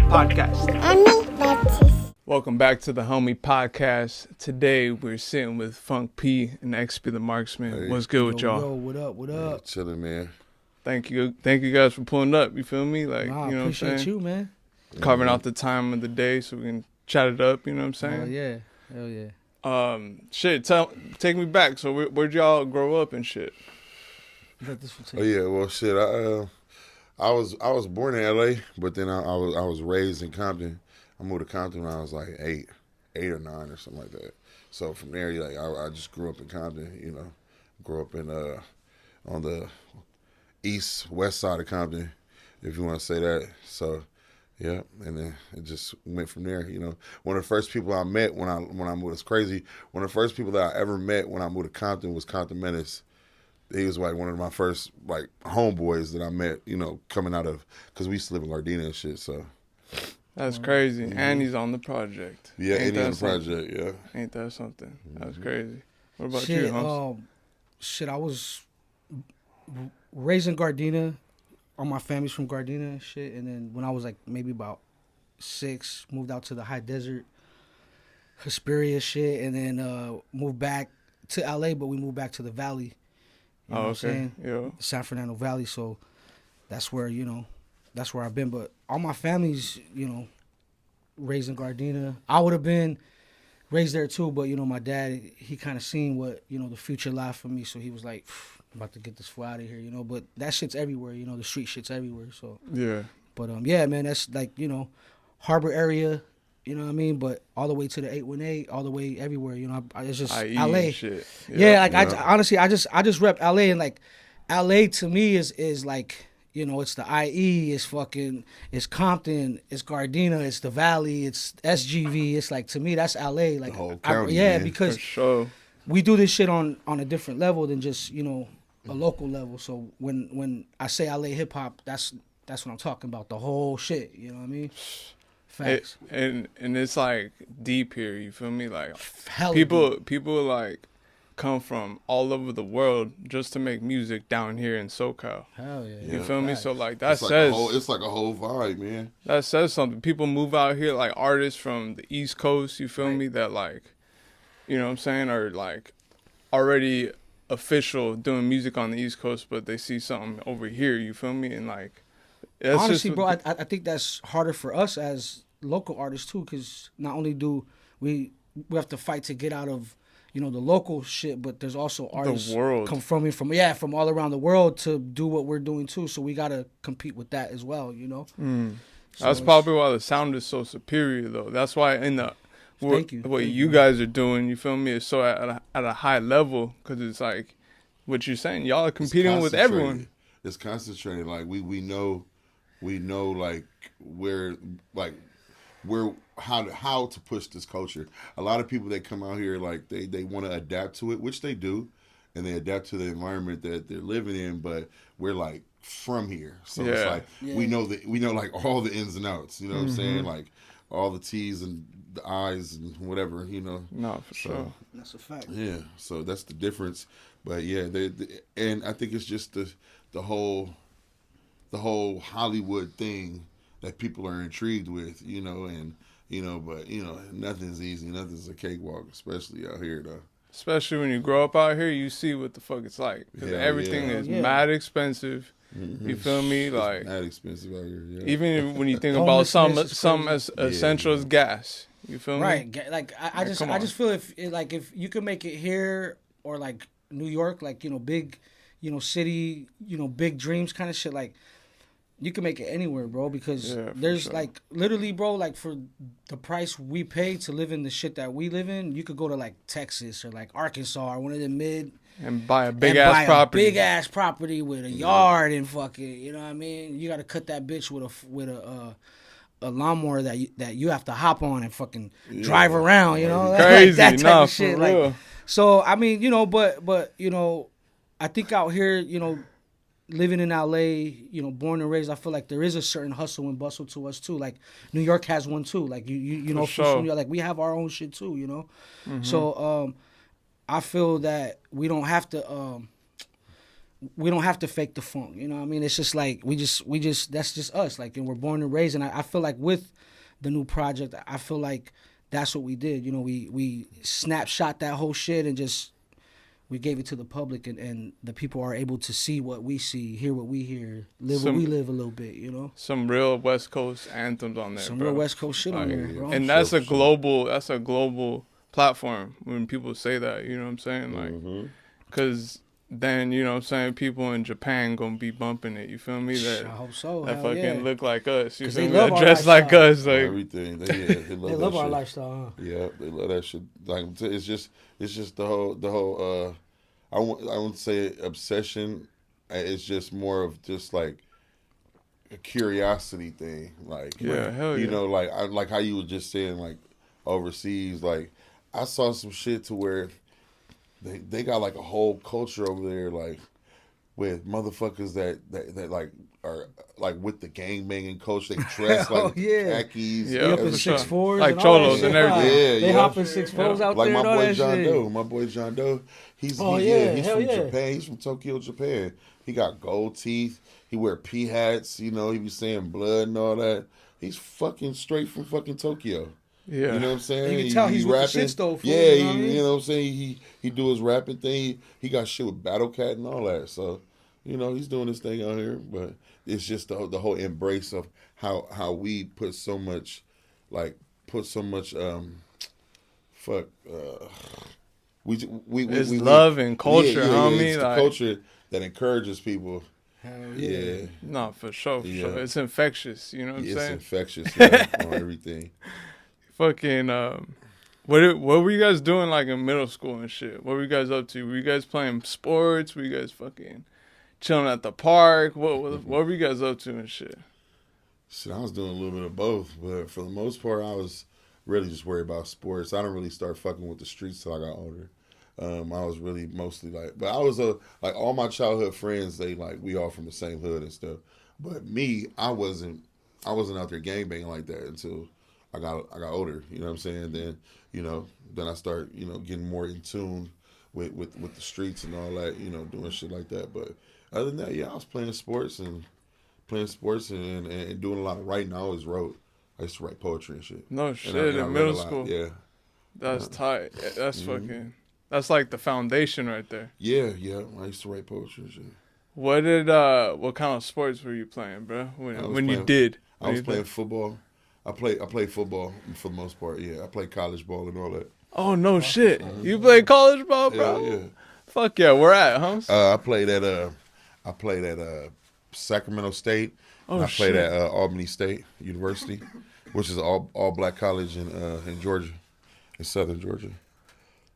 Podcast. Welcome back to the Hawmie Podcast. Today we're sitting with Phonk P and XP the Marxman. Hey. What's good with y'all? Yo, what up? What up? Chilling, man. Thank you guys for pulling up. You feel me? Like, Nah, you know what I'm appreciate saying? you, man. Carving out the time of the day so we can chat it up. You know what I'm saying? Oh yeah, hell yeah. Take me back. So where'd y'all grow up and shit? Let this one Oh yeah, well shit. I was born in L.A., but then I was raised in Compton. I moved to Compton when I was like eight or nine or something like that. So from there, I just grew up in Compton. You know, grew up in on the west side of Compton, if you want to say that. So yeah, and then it just went from there. You know, one of the first people I met when I moved, it's crazy. One of the first people that I ever met when I moved to Compton was Compton Menace. He was like one of my first like homeboys that I met, you know, coming out of, because we used to live in Gardena and shit, so. That's crazy. Mm-hmm. And he's on the project. Yeah, and he's on the project, yeah. Ain't that something? That's crazy. What about you, Humps? I was raised in Gardena. All my family's from Gardena and shit. And then when I was like maybe about 6, moved out to the high desert, Hesperia shit, and then moved back to LA, but we moved back to the valley. You know what I'm saying? Yeah. San Fernando Valley. So that's where, that's where I've been. But all my family's, raised in Gardena. I would have been raised there too, but, my dad, he kind of seen what, the future lied for me. So he was like, I'm about to get this fool out of here, But that shit's everywhere, the street shit's everywhere. So yeah. But yeah, man, that's like, Harbor area. You know what I mean? But all the way to the 818, all the way everywhere. It's just LA. Shit. Yeah, like honestly, I just rep LA, and like LA to me is like, it's the IE, it's Compton, it's Gardena, it's the Valley, it's SGV. It's like, to me, that's LA. Like, the whole county, man. because for sure. we do this shit on a different level than just a local level. So when I say LA hip hop, that's what I'm talking about. The whole shit. You know what I mean? Facts. And it's like deep here, you feel me? Like Hella people like come from all over the world just to make music down here in SoCal. Hell yeah. You feel me? So like that it's says like a whole vibe, man. That says something. People move out here, like artists from the East Coast, you feel me, that like, you know what I'm saying, are like already official doing music on the East Coast, but they see something over here, you feel me? And like that's honestly, just bro, I think that's harder for us as local artists too, because not only do we have to fight to get out of the local shit, but there's also artists come from all around the world to do what we're doing too. So we gotta compete with that as well, So that's probably why the sound is so superior, though. That's why what you guys are doing, you feel me, is so at a high level, because it's like what you're saying. Y'all are competing with everyone. It's concentrated. Like we know like how to push this culture. A lot of people that come out here, like they want to adapt to it, which they do, and they adapt to the environment that they're living in. But we're like from here, so it's like we know like all the ins and outs. You know what I'm saying? Like all the T's and the I's and whatever. No, for sure. That's a fact. Yeah, so that's the difference. But yeah, and I think it's just the whole Hollywood thing that people are intrigued with, but nothing's easy, nothing's a cakewalk, especially out here though. Especially when you grow up out here, you see what the fuck it's like. Because everything is mad expensive. You feel me? Like mad expensive out here. Yeah. Even when you think about some as essential as gas. You feel me? Right. Like I just feel if you can make it here or like New York, like big, city, big dreams kind of shit, like. You can make it anywhere, bro, because there's like literally, bro, like for the price we pay to live in the shit that we live in, you could go to like Texas or like Arkansas or one of the and buy a big ass property with a yard and fucking, you know what I mean? You got to cut that bitch with a lawnmower that you have to hop on and fucking drive around, crazy, like that type of shit. Real. Like, so I mean, but I think out here, living in LA, born and raised, I feel like there is a certain hustle and bustle to us too. Like New York has one too. Like you know, sure. Like we have our own shit too. So I feel that we don't have to we don't have to fake the funk. You know what I mean? It's just like we just that's just us. Like, and we're born and raised. And I feel like with the new project, I feel like that's what we did. You know, we snapshot that whole shit and just we gave it to the public, and the people are able to see what we see, hear what we hear, live what we live a little bit, you know? Some real West Coast anthems on there, Some bro. real West Coast shit on there, bro. And that's a global platform when people say that, you know what I'm saying? Like, because then, you know what I'm saying, people in Japan gonna be bumping it, you feel me? That, I hope so. That fucking look like us, you feel they me? love That our dress lifestyle. like us. Like, everything. They love our shit. lifestyle, huh? Yeah, they love that shit. Like, it's just the whole I won't say obsession. It's just more of just like a curiosity thing. Like, yeah, hell yeah. You know, like how you were just saying, like overseas. Like, I saw some shit to where they got like a whole culture over there, like with motherfuckers that like are like with the gangbanging culture. They dress like khakis. Yeah, they up in 6'4", like cholos and everything. They hop in 6'4" out like there. Like my boy John Doe. He's from Japan. He's from Tokyo, Japan. He got gold teeth. He wear pea hats. You know, he be saying blood and all that. He's fucking straight from fucking Tokyo. Yeah, you know what I'm saying. You can tell he's with rapping. The shit though. Yeah, you know what I mean? You know what I'm saying. He do his rapping thing. He got shit with Battle Cat and all that. So, you know, he's doing his thing out here. But it's just the whole embrace of how we put so much, we love and culture, homie. It's the culture that encourages people. Hell yeah. No, for sure. It's infectious. You know what I'm saying? It's infectious on everything. Fucking, what were you guys doing like in middle school and shit? What were you guys up to? Were you guys playing sports? Were you guys fucking chilling at the park? What were you guys up to and shit? Shit, I was doing a little bit of both, but for the most part, I was really just worried about sports. I didn't really start fucking with the streets till I got older. I was really mostly like, but I was like all my childhood friends. They like we all from the same hood and stuff. But me, I wasn't out there gangbanging like that until I got older. You know what I'm saying? Then then I start getting more in tune with the streets and all that. You know, doing shit like that. But other than that, yeah, I was playing sports and doing a lot of writing. I always wrote. I used to write poetry and shit. No shit, in middle school. Yeah. That's tight. That's fucking. That's like the foundation right there. Yeah. I used to write poetry and shit. What kind of sports were you playing, bro? When you did? I was playing football. I played football for the most part. Yeah, I played college ball and all that. Oh no shit! You played college ball, bro? Yeah. Fuck yeah! Where at, huh? I played at Sacramento State. Oh, I played at Albany State University, which is all black college in Georgia, in southern Georgia.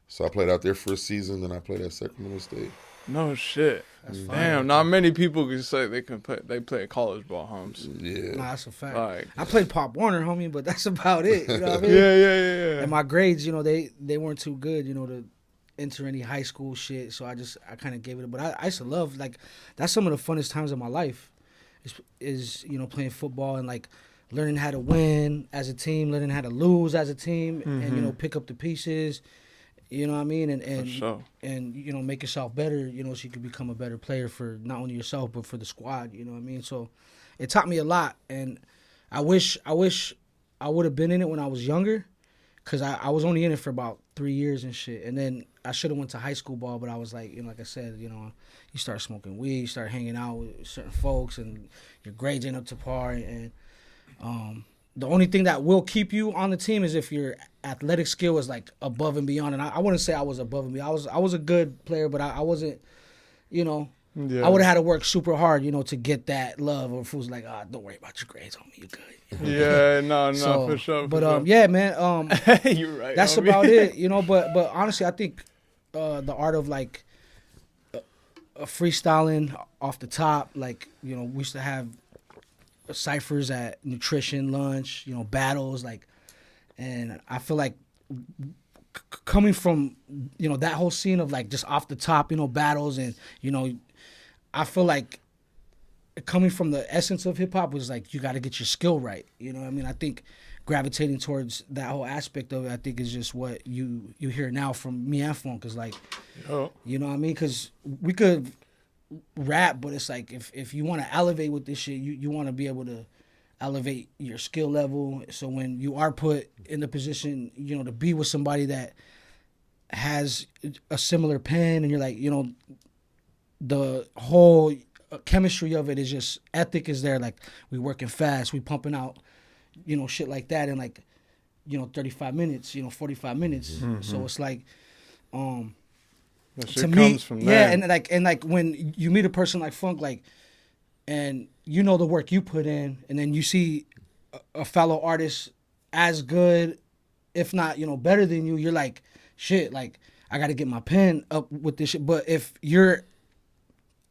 So I played out there for a season, then I played at Sacramento State. No shit. Damn, not many people can say they play college ball, homes. Yeah. Nah, that's a fact. Like, I played Pop Warner, homie, but that's about it. You know what I mean? Yeah. And my grades, they weren't too good, to enter any high school shit. So I kind of gave it. But I used to love, like, that's some of the funnest times of my life is playing football and, like, learning how to win as a team, learning how to lose as a team, and, pick up the pieces. You know what I mean? And sure. And make yourself better, so you can become a better player for not only yourself but for the squad, you know what I mean? So it taught me a lot, and I wish I would have been in it when I was younger, cuz I was only in it for about 3 years and shit. And then I should have went to high school ball, but I was like, like I said, you start smoking weed, you start hanging out with certain folks, and your grades ain't up to par, and the only thing that will keep you on the team is if your athletic skill is like above and beyond. And I wouldn't say I was above and beyond. I was a good player, but I wasn't, I would have had to work super hard, to get that love. Or if it was like, don't worry about your grades, homie, you're good. Yeah, no, for sure. But yeah, man, you're right. That's homie. about it, But honestly, I think the art of like freestyling off the top, like we used to have ciphers at nutrition lunch, battles, like, and I feel like coming from that whole scene of like just off the top, battles, and I feel like coming from the essence of hip hop was like you got to get your skill right. You know what I mean? I think gravitating towards that whole aspect of it, I think is just what you hear now from me and Phonk is like, you know what I mean? Because we could rap, but it's like if you want to elevate with this shit, you want to be able to elevate your skill level. So when you are put in the position, you know, to be with somebody that has a similar pen, and you're like, you know, the whole chemistry of it is just, ethic is there. Like, we working fast, we pumping out, you know, shit like that in like, you know, 35 minutes, you know, 45 minutes. Mm-hmm. So it's like, that shit to me, comes from there. Yeah, and like when you meet a person like Phonk, like, and you know the work you put in, and then you see a fellow artist as good, if not, you know, better than you, you're like, shit, like, I got to get my pen up with this shit. But if you're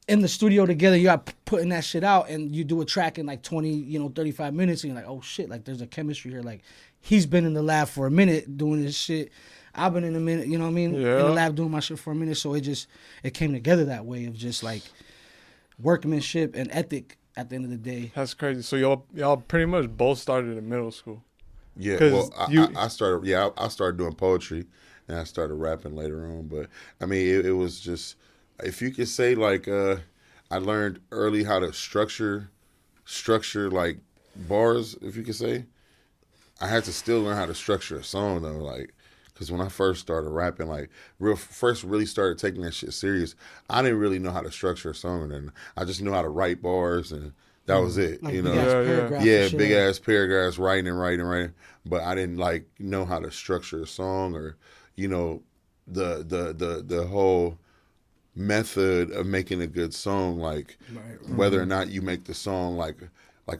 in the studio together, you're putting that shit out, and you do a track in like 20, you know, 35 minutes, and you're like, oh shit, like, there's a chemistry here. Like, he's been in the lab for a minute doing this shit. I've been in a minute, you know what I mean? Yeah. In the lab doing my shit for a minute. So it came together that way of just like workmanship and ethic at the end of the day. That's crazy. So y'all pretty much both started in middle school. Yeah, well, I started doing poetry, and I started rapping later on. But I mean, it was just, if you could say, like, I learned early how to structure like bars. If you could say, I had to still learn how to structure a song though, like, because when I first started rapping, like, really started taking that shit serious, I didn't really know how to structure a song, and I just knew how to write bars, and that was it. Like, you know, big ass paragraphs, writing. But I didn't like know how to structure a song, or, you know, the whole method of making a good song, like whether or not you make the song like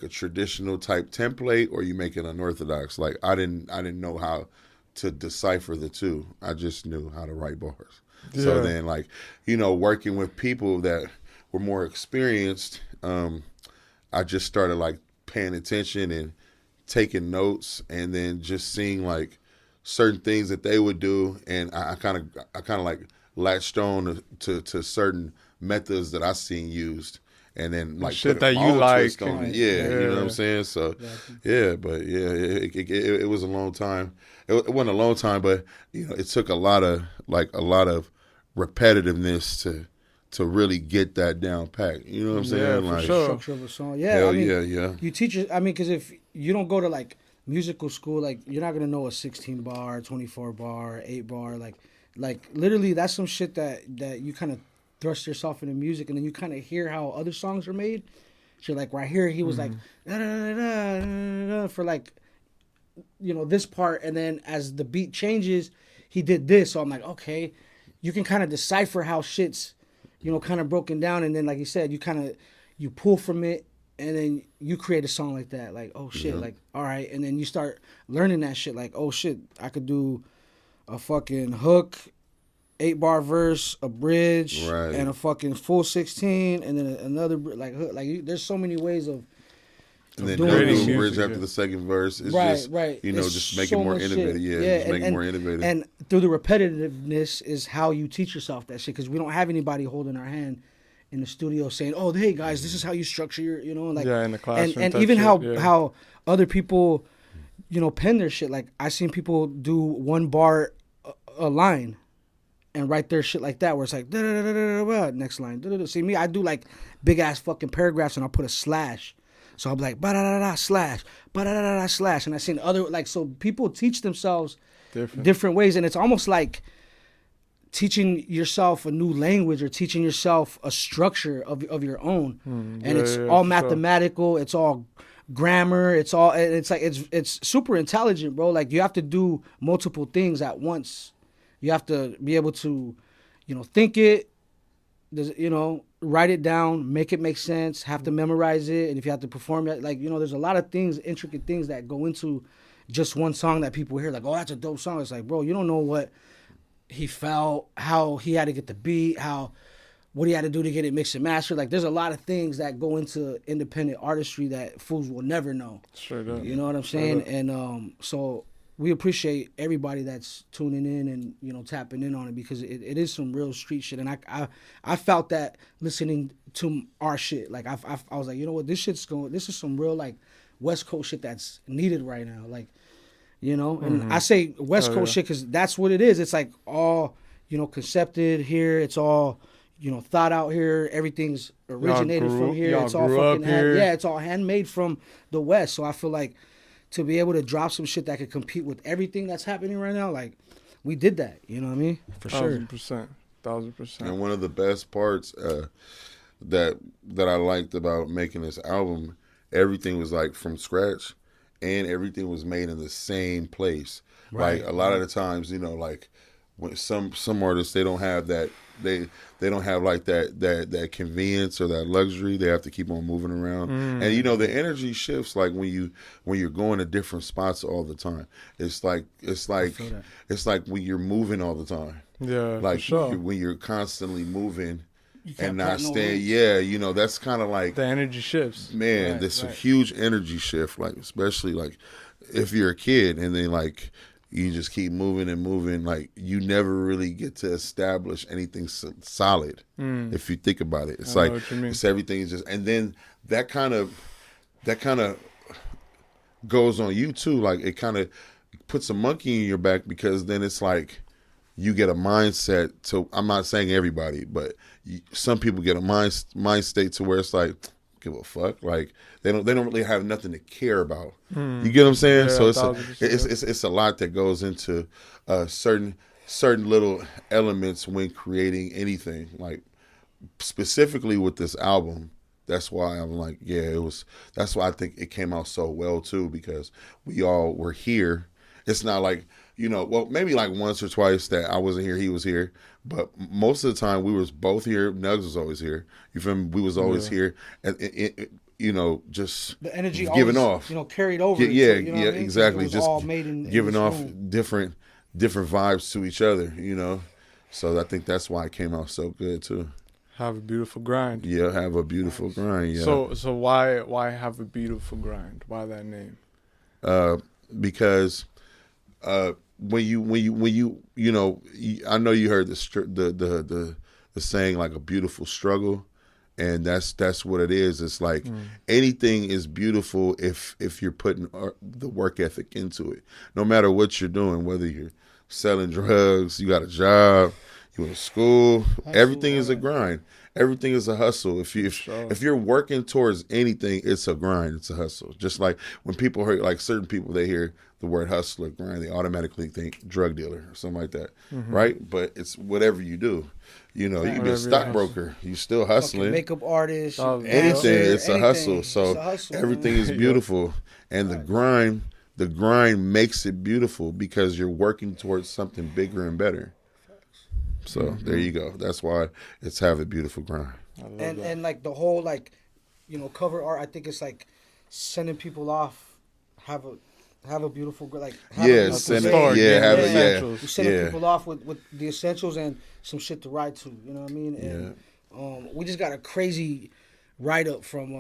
a traditional type template, or you make it unorthodox. Like, I didn't know how to decipher the two. I just knew how to write bars. Yeah. So then, like, you know, working with people that were more experienced, I just started like paying attention and taking notes, and then just seeing like certain things that they would do, and I kind of like latched on to certain methods that I seen used, and then like shit that you like. You know what I'm saying? So it was a long time. It wasn't a long time, but, you know, it took a lot of repetitiveness to really get that down packed. You know what I'm saying? Yeah, like, sure. Structure of a song. Yeah, hell, I mean, yeah. You teach it. I mean, because if you don't go to like musical school, like, you're not gonna know a 16 bar, 24 bar, 8 bar, like literally that's some shit that you kind of thrust yourself into music, and then you kind of hear how other songs are made. So like right here, he was like da, da, da, da, da, for like, you know, this part, and then as the beat changes, he did this. So I'm like, okay, you can kind of decipher how shit's, you know, kind of broken down, and then like you said, you pull from it, and then you create a song like that. Like, oh shit, like, all right, and then you start learning that shit. Like, oh shit, I could do a fucking hook, 8-bar verse, a bridge, and a fucking full 16, and then another like hook. Like, there's so many ways of. And then doing a bridge after the second verse is right. You know, it's just make it more innovative. Make it more innovative. And through the repetitiveness is how you teach yourself that shit, because we don't have anybody holding our hand in the studio saying, "Oh, hey guys, this is how you structure your," you know, like, in the classroom. And even how other people, you know, pen their shit. Like, I seen people do 1 bar a line, and write their shit like that, where it's like da da da da da, next line. Da, da, da. See me, I do like big ass fucking paragraphs, and I'll put a slash. So I'm like, ba da da da slash, ba da da da slash, and I seen other, like, so people teach themselves different ways, and it's almost like teaching yourself a new language, or teaching yourself a structure of your own, and it's all mathematical, it's all grammar, it's like it's super intelligent, bro. Like, you have to do multiple things at once. You have to be able to, you know, think it, you know, write it down, make it make sense, have to memorize it, and if you have to perform it, like, you know, there's a lot of things, intricate things that go into just one song that people hear, like, oh, that's a dope song. It's like, bro, you don't know what he felt, how he had to get the beat, what he had to do to get it mixed and mastered. Like, there's a lot of things that go into independent artistry that fools will never know. Straight up. You know what I'm saying? And so we appreciate everybody that's tuning in and, you know, tapping in on it, because it is some real street shit. And I felt that listening to our shit. Like, I was like, you know what, this is some real, like, West Coast shit that's needed right now. Like, you know, and I say West Coast shit because that's what it is. It's like all, you know, concepted here. It's all, thought out here. Everything's originated from here. Y'all It's all grew up fucking here. it's all handmade from the West. So I feel like to be able to drop some shit that could compete with everything that's happening right now, like we did that. You know what I mean? For sure. 1,000%. And one of the best parts that I liked about making this album, everything was like from scratch, and everything was made in the same place. Right. Like a lot of the times, like when some artists, they don't have that. They don't have like that convenience or that luxury. They have to keep on moving around, and the energy shifts like when you're going to different spots all the time. It's like when you're moving all the time. Yeah, like for sure. when you're constantly moving and not not staying. Yeah, that's kind of like the energy shifts. Man, there's a huge energy shift. Like especially like if you're a kid and then like. You just keep moving and moving. Like you never really get to establish anything solid. If you think about it, it's like it's everything is just, and then that kind of goes on you too. Like it kind of puts a monkey in your back because then it's like you get a mindset. To I'm not saying everybody, but some people get a mind state to where it's like. Give a fuck, like they don't really have nothing to care about. You get what I'm saying? Yeah, so it's a lot that goes into certain little elements when creating anything. Like specifically with this album, that's why I'm like, that's why I think it came out so well too, because we all were here. It's not like well, maybe like once or twice that I wasn't here, he was here. But most of the time we was both here. Nugs was always here. You feel me? We was always here. And just the energy giving always, off. Carried over. Yeah, to, I mean? Exactly. Just all made in giving off room. different vibes to each other, So I think that's why it came out so good too. Have a beautiful grind. Yeah, have a beautiful grind. Yeah. So why have a beautiful grind? Why that name? Because when you I know you heard the saying like a beautiful struggle, and that's what it is. It's like anything is beautiful if you're putting the work ethic into it. No matter what you're doing, whether you're selling drugs, you got a job, you in school, everything is a grind. Everything is a hustle. If you're working towards anything, it's a grind. It's a hustle. Just like when people hear, like certain people, they hear the word hustle or grind, they automatically think drug dealer or something like that, right? But it's whatever you do. You can be a stockbroker. You still hustling. Makeup artist. Anything. It's a hustle. So everything is beautiful, and the grind makes it beautiful because you're working towards something bigger and better. So there you go. That's why it's Have a Beautiful Grind. And like the whole cover art, I think it's like sending people off. Have a beautiful sending people off with the essentials and some shit to ride to. You know what I mean? And we just got a crazy write up from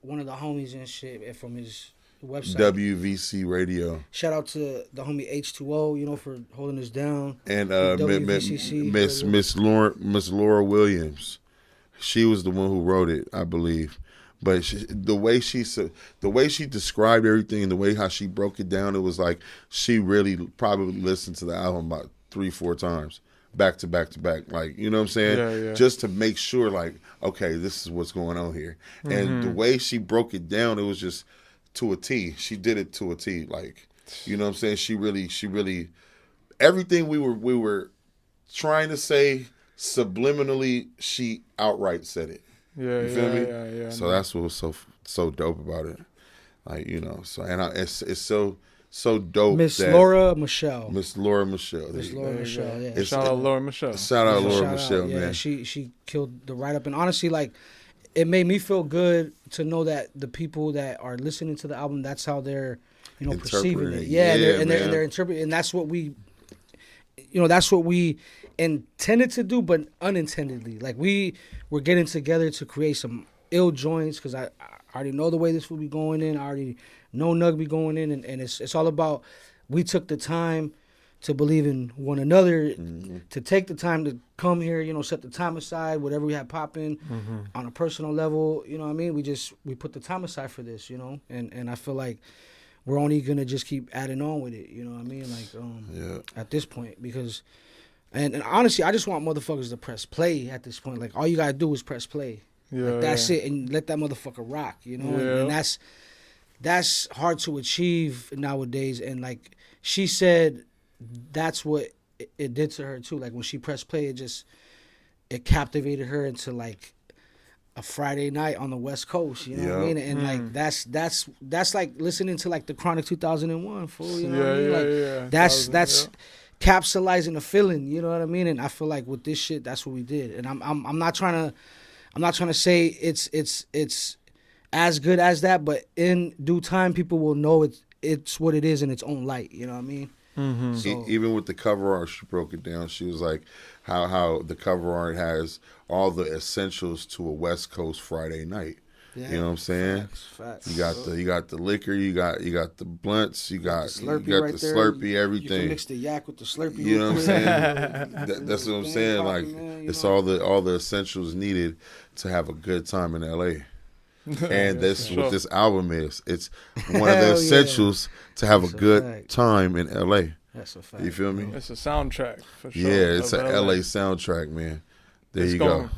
one of the homies and shit, and from his website, WVC Radio. Shout out to the homie H2O, for holding us down. And Miss Laura Williams, she was the one who wrote it, I believe. But the way she described everything and the way how she broke it down, it was like she really probably listened to the album about 3-4 times, back to back to back. Like, you know what I'm saying? Yeah. Just to make sure, like, okay, this is what's going on here. And the way she broke it down, it was just to a T. She did it to a T. Like, you know what I'm saying? She really everything we were trying to say subliminally, she outright said it. Yeah, you feel me? Yeah. So that's what was so dope about it. Like, so it's so dope. Miss Laura Michelle. Miss Laura Michelle, yeah. Shout out Laura Michelle. Shout out Laura Michelle, man. Yeah, she killed the write up, and honestly, like, it made me feel good to know that the people that are listening to the album, that's how they're, perceiving it. Yeah, they're interpreting, and that's what we, that's what we intended to do, but unintendedly. Like, we were getting together to create some ill joints because I already know the way this will be going in. I already know Nug be going in, and it's all about, we took the time to believe in one another, to take the time to come here, set the time aside, whatever we had popping on a personal level, you know what I mean? We put the time aside for this, and I feel like we're only going to just keep adding on with it, you know what I mean? Like, at this point, because And honestly, I just want motherfuckers to press play at this point. Like, all you gotta do is press play. Yeah, Like, that's it, and let that motherfucker rock, you know. Yeah. And that's hard to achieve nowadays. And like she said, that's what it did to her too. Like, when she pressed play, it captivated her into like a Friday night on the West Coast. You know what I mean? And like that's like listening to like the Chronic 2001, fool. You know what I mean? Like that's capsulizing the feeling. You know what I mean? And I feel like with this shit, that's what we did. And I'm not trying to say it's as good as that, but in due time, people will know it's what it is in its own light. You know what I mean? Mm-hmm. So, even with the cover art, she broke it down. She was like, how the cover art has all the essentials to a West Coast Friday night. Yeah. You know what I'm saying? Facts. You got the liquor, you got the blunts, you got the Slurpee, everything. You can mix the yak with the Slurpee. You know what I'm saying? That's what I'm saying. Like, it's all the essentials needed to have a good time in LA. And that's what this album is. It's one of the essentials to have a good time in LA. That's a fact. You feel me? It's a soundtrack for sure. Yeah, it's an LA soundtrack, man. There you go.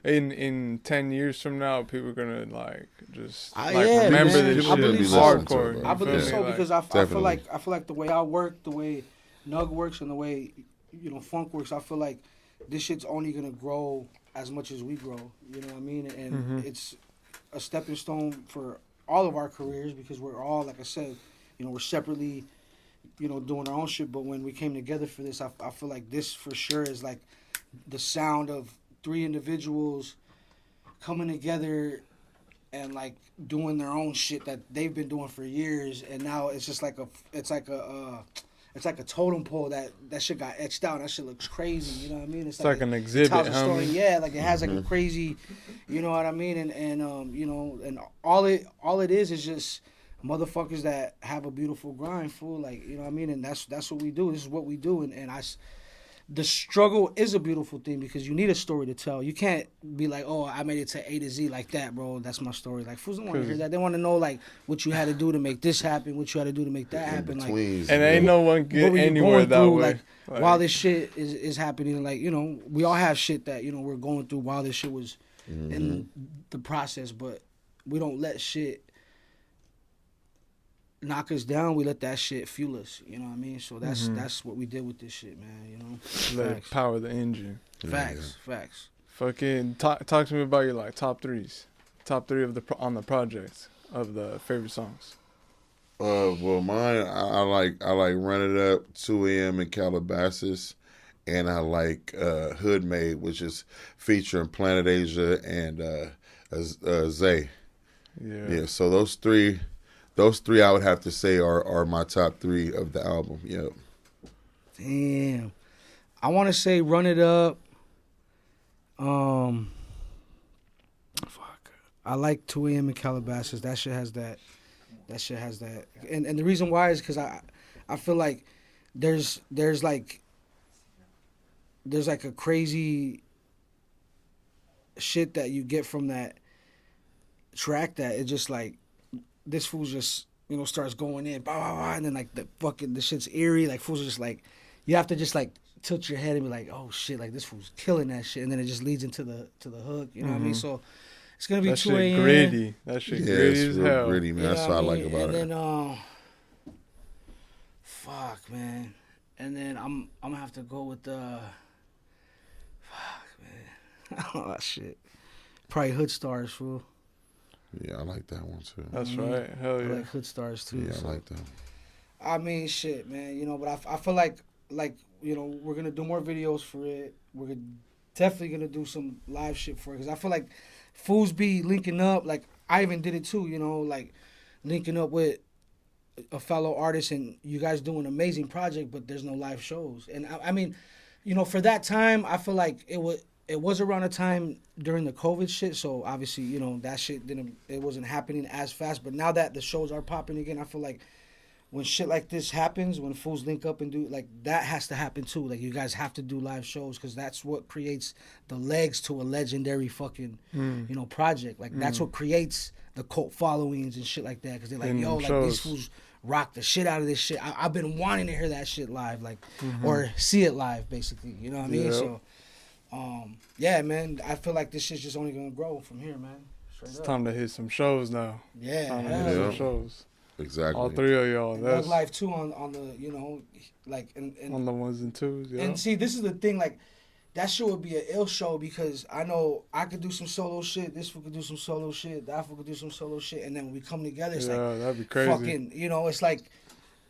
In 10 years from now, people are gonna like just remember this shit hardcore. I believe so, because I feel like the way I work, the way Nug works, and the way Phonk works, I feel like this shit's only gonna grow as much as we grow. You know what I mean? And it's a stepping stone for all of our careers, because we're all, like I said, we're separately, doing our own shit. But when we came together for this, I feel like this for sure is like the sound of 3 individuals coming together and like doing their own shit that they've been doing for years, and now it's just like it's like a totem pole that shit got etched out. That shit looks crazy. You know what I mean? It's like an exhibit. It tells a story. Yeah, like it has like a crazy. You know what I mean? And and all it is just motherfuckers that have a beautiful grind, fool. Like, you know what I mean? And that's what we do. This is what we do. And the struggle is a beautiful thing, because you need a story to tell. You can't be like, oh, I made it to A to Z like that, bro. That's my story. Like, fools don't want to hear that. They want to know like what you had to do to make this happen, what you had to do to make that happen. Like, and ain't no one get anywhere that way. Like, while this shit is happening, like, we all have shit that we're going through while this shit was in the process, but we don't let shit knock us down. We let that shit fuel us. You know what I mean? So that's what we did with this shit, man. Let it power the engine. Facts. Fucking talk to me about your like top 3s, top 3 of on the project of the favorite songs. Well, mine I like Run It Up, 2 a.m. in Calabasas, and I like Hood Made, which is featuring Planet Asia and Zay. Yeah. So those three I would have to say are my top 3 of the album. Yep. Damn. I want to say Run It Up. Fuck. I like 2 a.m. in Calabasas. That shit has that. And the reason why is because I feel like there's like a crazy shit that you get from that track that it just like, this fool just, starts going in, blah, blah, blah, and then like the shit's eerie. Like, fools are just like, you have to just like tilt your head and be like, oh shit, like this fool's killing that shit, and then it just leads into the hook. You know what I mean? So it's gonna be that 2 a.m. Gritty. That shit gritty as hell. Gritty, man. That's what I like about it. And then fuck, man. And then I'm gonna have to go with the fuck, man. Oh shit. Probably Hood Stars, fool. Yeah, I like that one too. That's right. Hell yeah. I like Hood Stars too. Yeah, I like that. I mean, shit, man. But I feel like we're gonna do more videos for it. We're definitely gonna do some live shit for it, because I feel like fools be linking up. Like, I even did it too. Like linking up with a fellow artist, and you guys do an amazing project, but there's no live shows. And I mean, for that time, I feel like it was around a time during the COVID shit, so obviously, that shit wasn't happening as fast. But now that the shows are popping again, I feel like when shit like this happens, when fools link up and do like that, has to happen too. Like you guys have to do live shows because that's what creates the legs to a legendary fucking project. Like that's what creates the cult followings and shit like that because they're like, yo, like these fools rock the shit out of this shit. I've been wanting to hear that shit live, like or see it live, basically. You know what I mean? So, yeah, man, I feel like this shit's just only gonna grow from here, man. It's time to hit some shows now. Yeah, time to hit some shows. Exactly. All three of y'all. That's Nuglife too on the like and on the ones and twos. Yeah. And see, this is the thing, like that shit would be an ill show because I know I could do some solo shit. This fool could do some solo shit. That fool could do some solo shit, and then when we come together, it's like that'd be crazy. Fucking, it's like.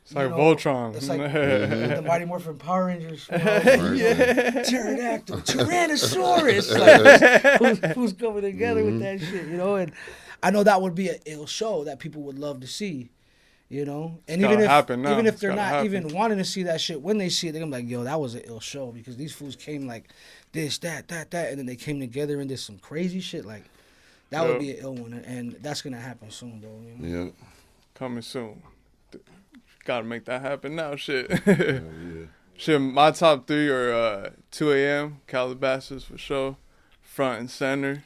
It's like Voltron. It's like the Mighty Morphin Power Rangers. Pterodactyl, Tyrannosaurus. Like, who's coming together with that shit, And I know that would be an ill show that people would love to see, And even if they're not even wanting to see that shit, when they see it, they're gonna be like, yo, that was an ill show because these fools came like this, that, and then they came together and did some crazy shit. Like that would be an ill one, and that's gonna happen soon, bro. Yeah, coming soon. Gotta make that happen now, shit. Yeah. Shit, my top three are 2 a.m., Calabasas for sure, Front and Center.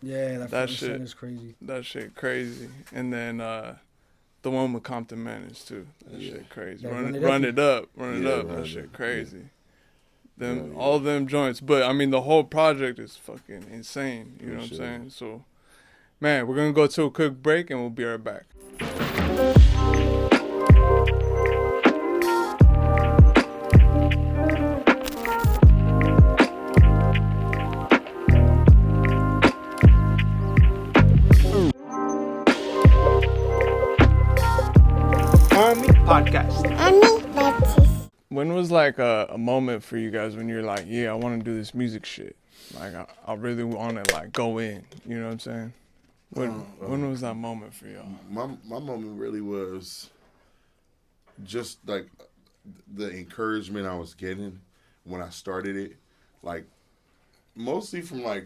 Yeah, that shit is crazy. That shit crazy. And then the one with Compton Manners too. That shit crazy. Run it up. That shit crazy. All them joints. But I mean, the whole project is fucking insane. You know what I'm saying? So, man, we're gonna go to a quick break and we'll be right back. Podcast. When was like a moment for you guys when you're like, yeah, I want to do this music shit? Like I really want to like go in. You know what I'm saying? When was that moment for y'all? My moment really was just like the encouragement I was getting when I started it, like mostly from my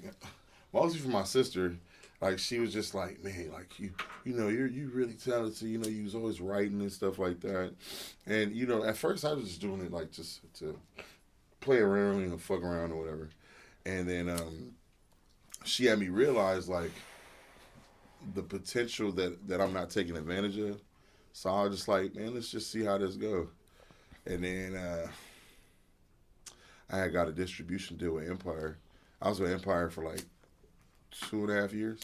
sister. Like she was just like, man, like you really talented. You was always writing and stuff like that. And at first I was just doing it like just to play around, fuck around or whatever. And then she had me realize like the potential that I'm not taking advantage of. So I was just like, man, let's just see how this go. And then I had got a distribution deal with Empire. I was with Empire for like 2.5 years.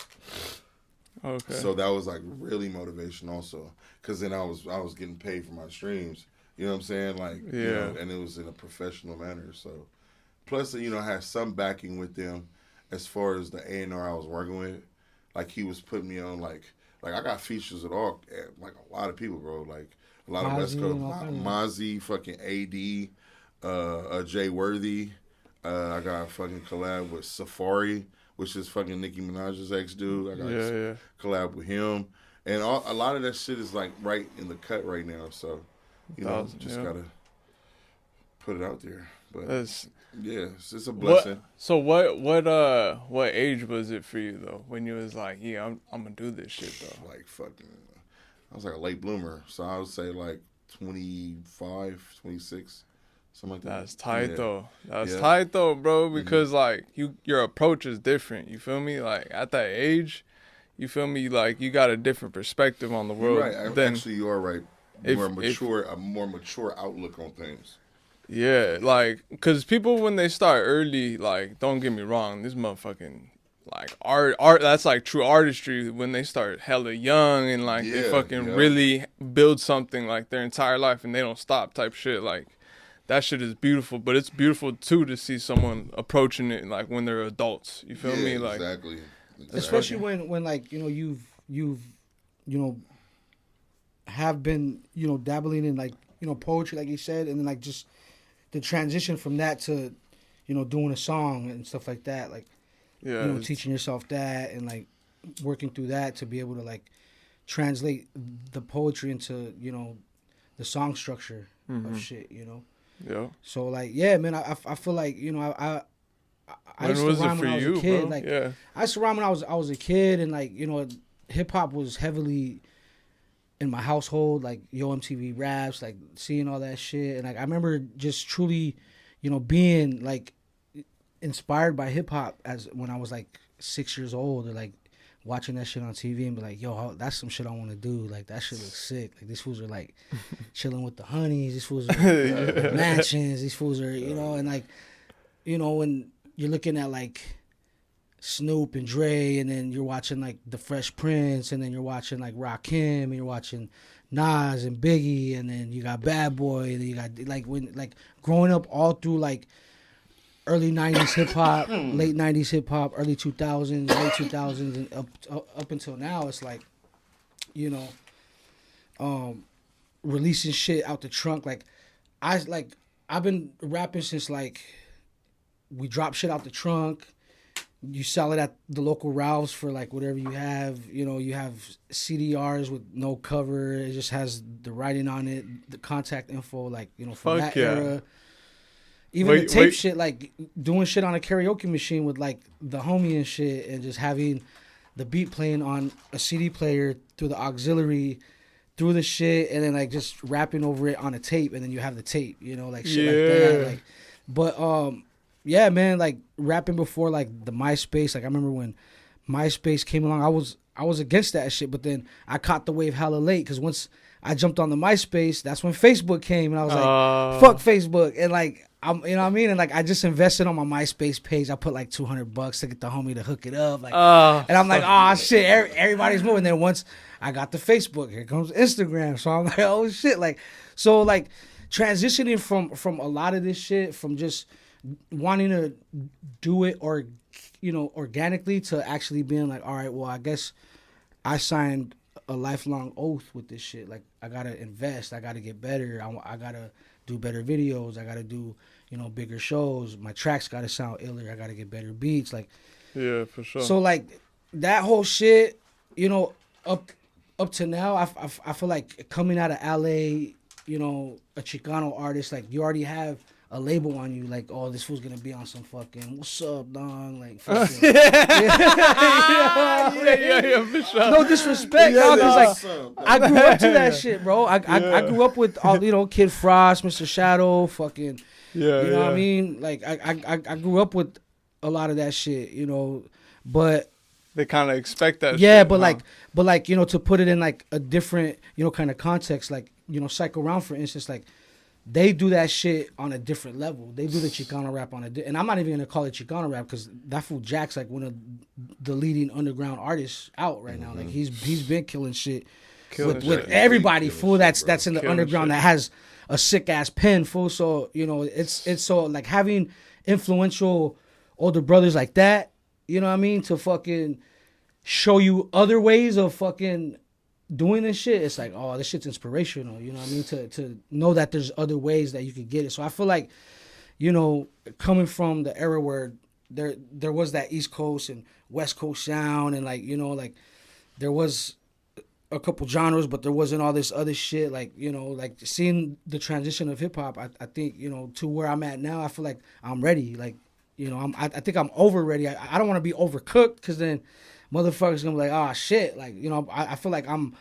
Okay. So that was like really motivation also, because then I was getting paid for my streams. You know what I'm saying? Like, and it was in a professional manner. So plus, I had some backing with them as far as the A&R I was working with. Like he was putting me on like I got features at all, like a lot of people, bro. Like a lot of West Coast, Mozzie, fucking AD, Jay Worthy. I got a fucking collab with Safari, which is fucking Nicki Minaj's ex-dude. I got collab with him. And a lot of that shit is like right in the cut right now. So, just gotta put it out there. But it's a blessing. So what age was it for you though when you was like, yeah, I'm gonna do this shit though? Like fucking, I was like a late bloomer. So I would say like 25, 26. Something like that. That's tight though. That's tight though, bro. Because like your approach is different. You feel me? Like at that age, you feel me? Like you got a different perspective on the world. You're right. Actually, you are right. A more mature outlook on things. Yeah, like because people when they start early, like don't get me wrong, this motherfucking like art that's like true artistry when they start hella young and like they fucking really build something like their entire life and they don't stop type shit like. That shit is beautiful, but it's beautiful too to see someone approaching it like when they're adults. You feel me? Like exactly. Especially when like you've have been dabbling in like poetry like you said, and then like just the transition from that to doing a song and stuff like that. Like teaching yourself that and like working through that to be able to like translate the poetry into the song structure of shit. Yeah. So like, yeah, man, I feel like I used to rhyme when I was a kid. Bro? Like I used to rhyme when I was a kid, and like hip hop was heavily in my household, like Yo MTV Raps, like seeing all that shit, and like I remember just truly, being like inspired by hip hop as when I was like 6 years old, or like watching that shit on TV and be like, yo, that's some shit I want to do. Like that shit looks sick. Like these fools are like chilling with the honeys. These fools are mansions. These fools are, and like, when you're looking at like Snoop and Dre, and then you're watching like the Fresh Prince, and then you're watching like Rakim, and you're watching Nas and Biggie, and then you got Bad Boy, and then you got like growing up all through like early 90s hip hop, late 90s hip hop, early 2000s, late 2000s, and up until now, it's like, releasing shit out the trunk. Like I've been rapping since like we drop shit out the trunk. You sell it at the local Ralphs for like whatever you have. You have CDRs with no cover. It just has the writing on it, the contact info, like, from that era. Even the tape shit, like doing shit on a karaoke machine with like the Hawmie and shit, and just having the beat playing on a CD player through the auxiliary, through the shit, and then like just rapping over it on a tape, and then you have the tape, like shit like that. Like, but yeah, man, like rapping before like the MySpace. Like I remember when MySpace came along, I was against that shit, but then I caught the wave hella late, because once I jumped on the MySpace, that's when Facebook came, and I was like, fuck Facebook, and like. You know what I mean? And like I just invested on my MySpace page. I put like $200 to get the homie to hook it up. Like, and I'm like, oh shit, everybody's moving. Then once I got the Facebook, here comes Instagram. So I'm like, oh shit, like, so like transitioning from a lot of this shit, from just wanting to do it or organically, to actually being like, all right, well, I guess I signed a lifelong oath with this shit. Like I gotta invest. I gotta get better. I gotta do better videos. I gotta do bigger shows. My tracks gotta sound iller. I gotta get better beats. Like, yeah, for sure. So like that whole shit, up to now, I feel like coming out of LA, a Chicano artist, like you already have a label on you, like, oh, this fool's gonna be on some fucking what's up, dog? Like, fucking, yeah, for sure. No disrespect, dog, because like I grew up to that shit, bro. I grew up with all Kid Frost, Mr. Shadow, fucking, what I mean? Like I grew up with a lot of that shit, but they kind of expect that. Yeah, shit, but like to put it in like a different kind of context, like Psycho Round, for instance, like. They do that shit on a different level. They do the Chicano rap on and I'm not even gonna call it Chicano rap, because that fool Jack's like one of the leading underground artists out right now. Like he's been killing shit with everybody, fool. That's in the underground that has a sick ass pen, fool. So it's so like having influential older brothers like that. You know what I mean? To fucking show you other ways of fucking doing this shit, it's like, oh, this shit's inspirational, you know what I mean? To know that there's other ways that you could get it. So I feel like, coming from the era where there was that East Coast and West Coast sound, and like, like there was a couple genres, but there wasn't all this other shit. Like, like seeing the transition of hip hop, I think, to where I'm at now, I feel like I'm ready. Like, I think I'm over ready. I don't want to be overcooked, because then motherfuckers gonna be like, oh shit, like I feel like I'm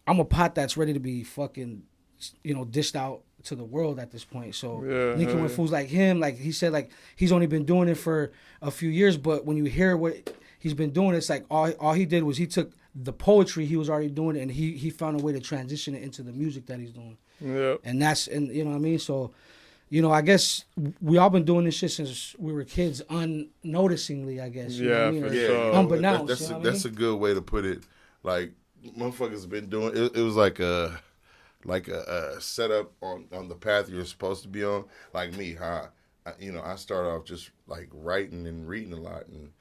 a pot that's ready to be fucking dished out to the world at this point. So linking with fools like him, like he said, like he's only been doing it for a few years, but when you hear what he's been doing, it's like all he did was he took the poetry he was already doing, and he found a way to transition it into the music that he's doing. Yeah, and you know what I mean. So. I guess we all been doing this shit since we were kids, unnoticingly, I guess. You know what I mean? For sure. Unbeknownst. That's a good way to put it. Like, motherfuckers been doing it. It was like a setup on the path you're supposed to be on. Like me, I started off just like writing and reading a lot and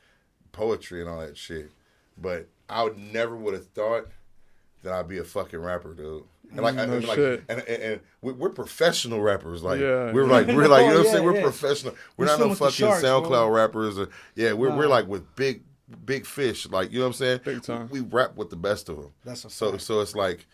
poetry and all that shit. But I would have thought that I'd be a fucking rapper, dude. And and we're professional rappers. Like we're like you know what I'm saying? We're professional. We're not no fucking SoundCloud rappers. We're like with big fish. Like, you know what I'm saying? Big time. We rap with the best of them. That's a so it's like,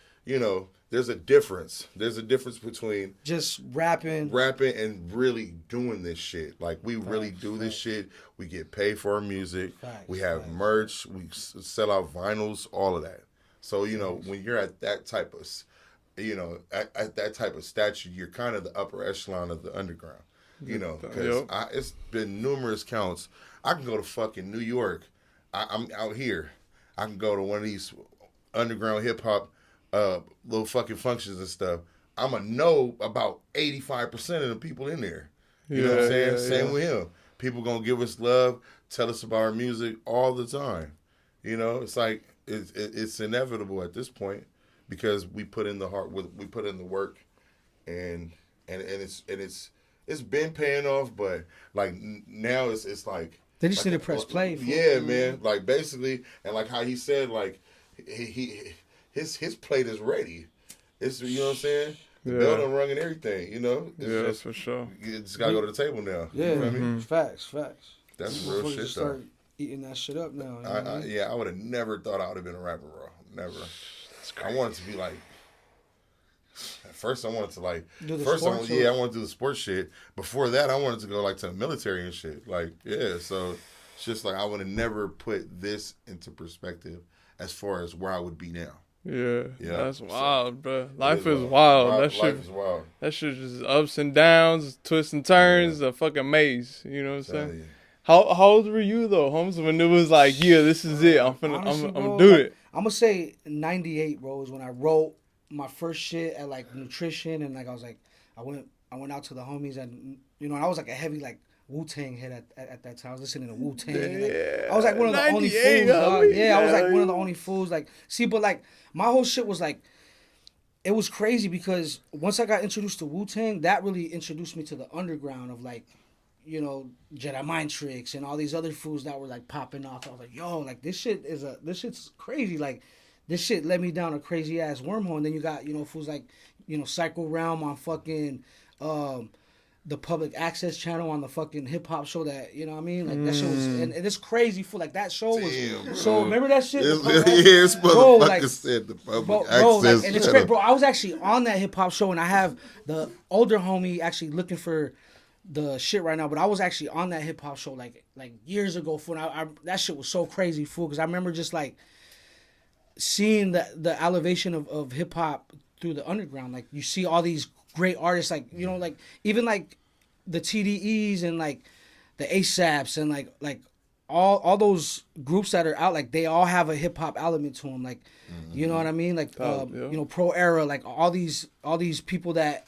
there's a difference. There's a difference between just rapping and really doing this shit. Like, we really do this shit. We get paid for our music. We have merch. We sell out vinyls. All of that. So, when you're at that type of, at that type of stature, you're kind of the upper echelon of the underground. Because it's been numerous counts. I can go to fucking New York. I'm out here. I can go to one of these underground hip hop little fucking functions and stuff. I'm going to know about 85% of the people in there. You know what I'm saying? Same with him. People going to give us love, tell us about our music all the time. It's like it's inevitable at this point because we put in the we put in the work, and it's been paying off. But like now it's like they just need to press play. Yeah, man. Like basically, and like how he said, like his plate is ready. It's what I'm saying. The building rung and everything. That's for sure. You just gotta go to the table now. Yeah, you know what I mean? Facts. That's real shit, though. Eating that shit up now. I would have never thought I would have been a rapper, bro. Never. That's crazy. I wanted to be like. At first, I wanted to like. I wanted to do the sports shit. Before that, I wanted to go like to the military and shit. Like, so it's just like I would have never put this into perspective as far as where I would be now. Yeah, that's wild, bro. Life is wild. Life is wild. That shit just ups and downs, twists and turns, a fucking maze. You know what I'm saying? How old were you though, Holmes, when it was like, this is it. I'm gonna do it. I'm gonna say 98, bro, is when I wrote my first shit at like nutrition, and like I was like, I went out to the homies, and I was like a heavy like Wu-Tang head at that time. I was listening to Wu-Tang. Like, I was like one of the only fools, dog. I was like one of the only fools. Like, see, but like my whole shit was like, it was crazy because once I got introduced to Wu-Tang, that really introduced me to the underground of like, Jedi Mind Tricks and all these other fools that were like popping off. I was like, yo, like this shit's crazy. Like this shit led me down a crazy ass wormhole. And then you got, fools like, Psycho Realm on fucking the public access channel on the fucking hip hop show that, you know what I mean? Like that show was, and it's crazy for like that show was. Damn, so remember that shit? It's motherfucker said the public access and it's great, bro. I was actually on that hip hop show, and I have the older homie actually looking for the shit right now, but I was actually on that hip hop show like years ago. Fool, that shit was so crazy, fool, because I remember just like seeing the elevation of hip hop through the underground. Like you see all these great artists, like like even like the TDEs and like the ASAPs and like all those groups that are out, like they all have a hip hop element to them. Like you know what I mean? Like Pro Era, like all these people that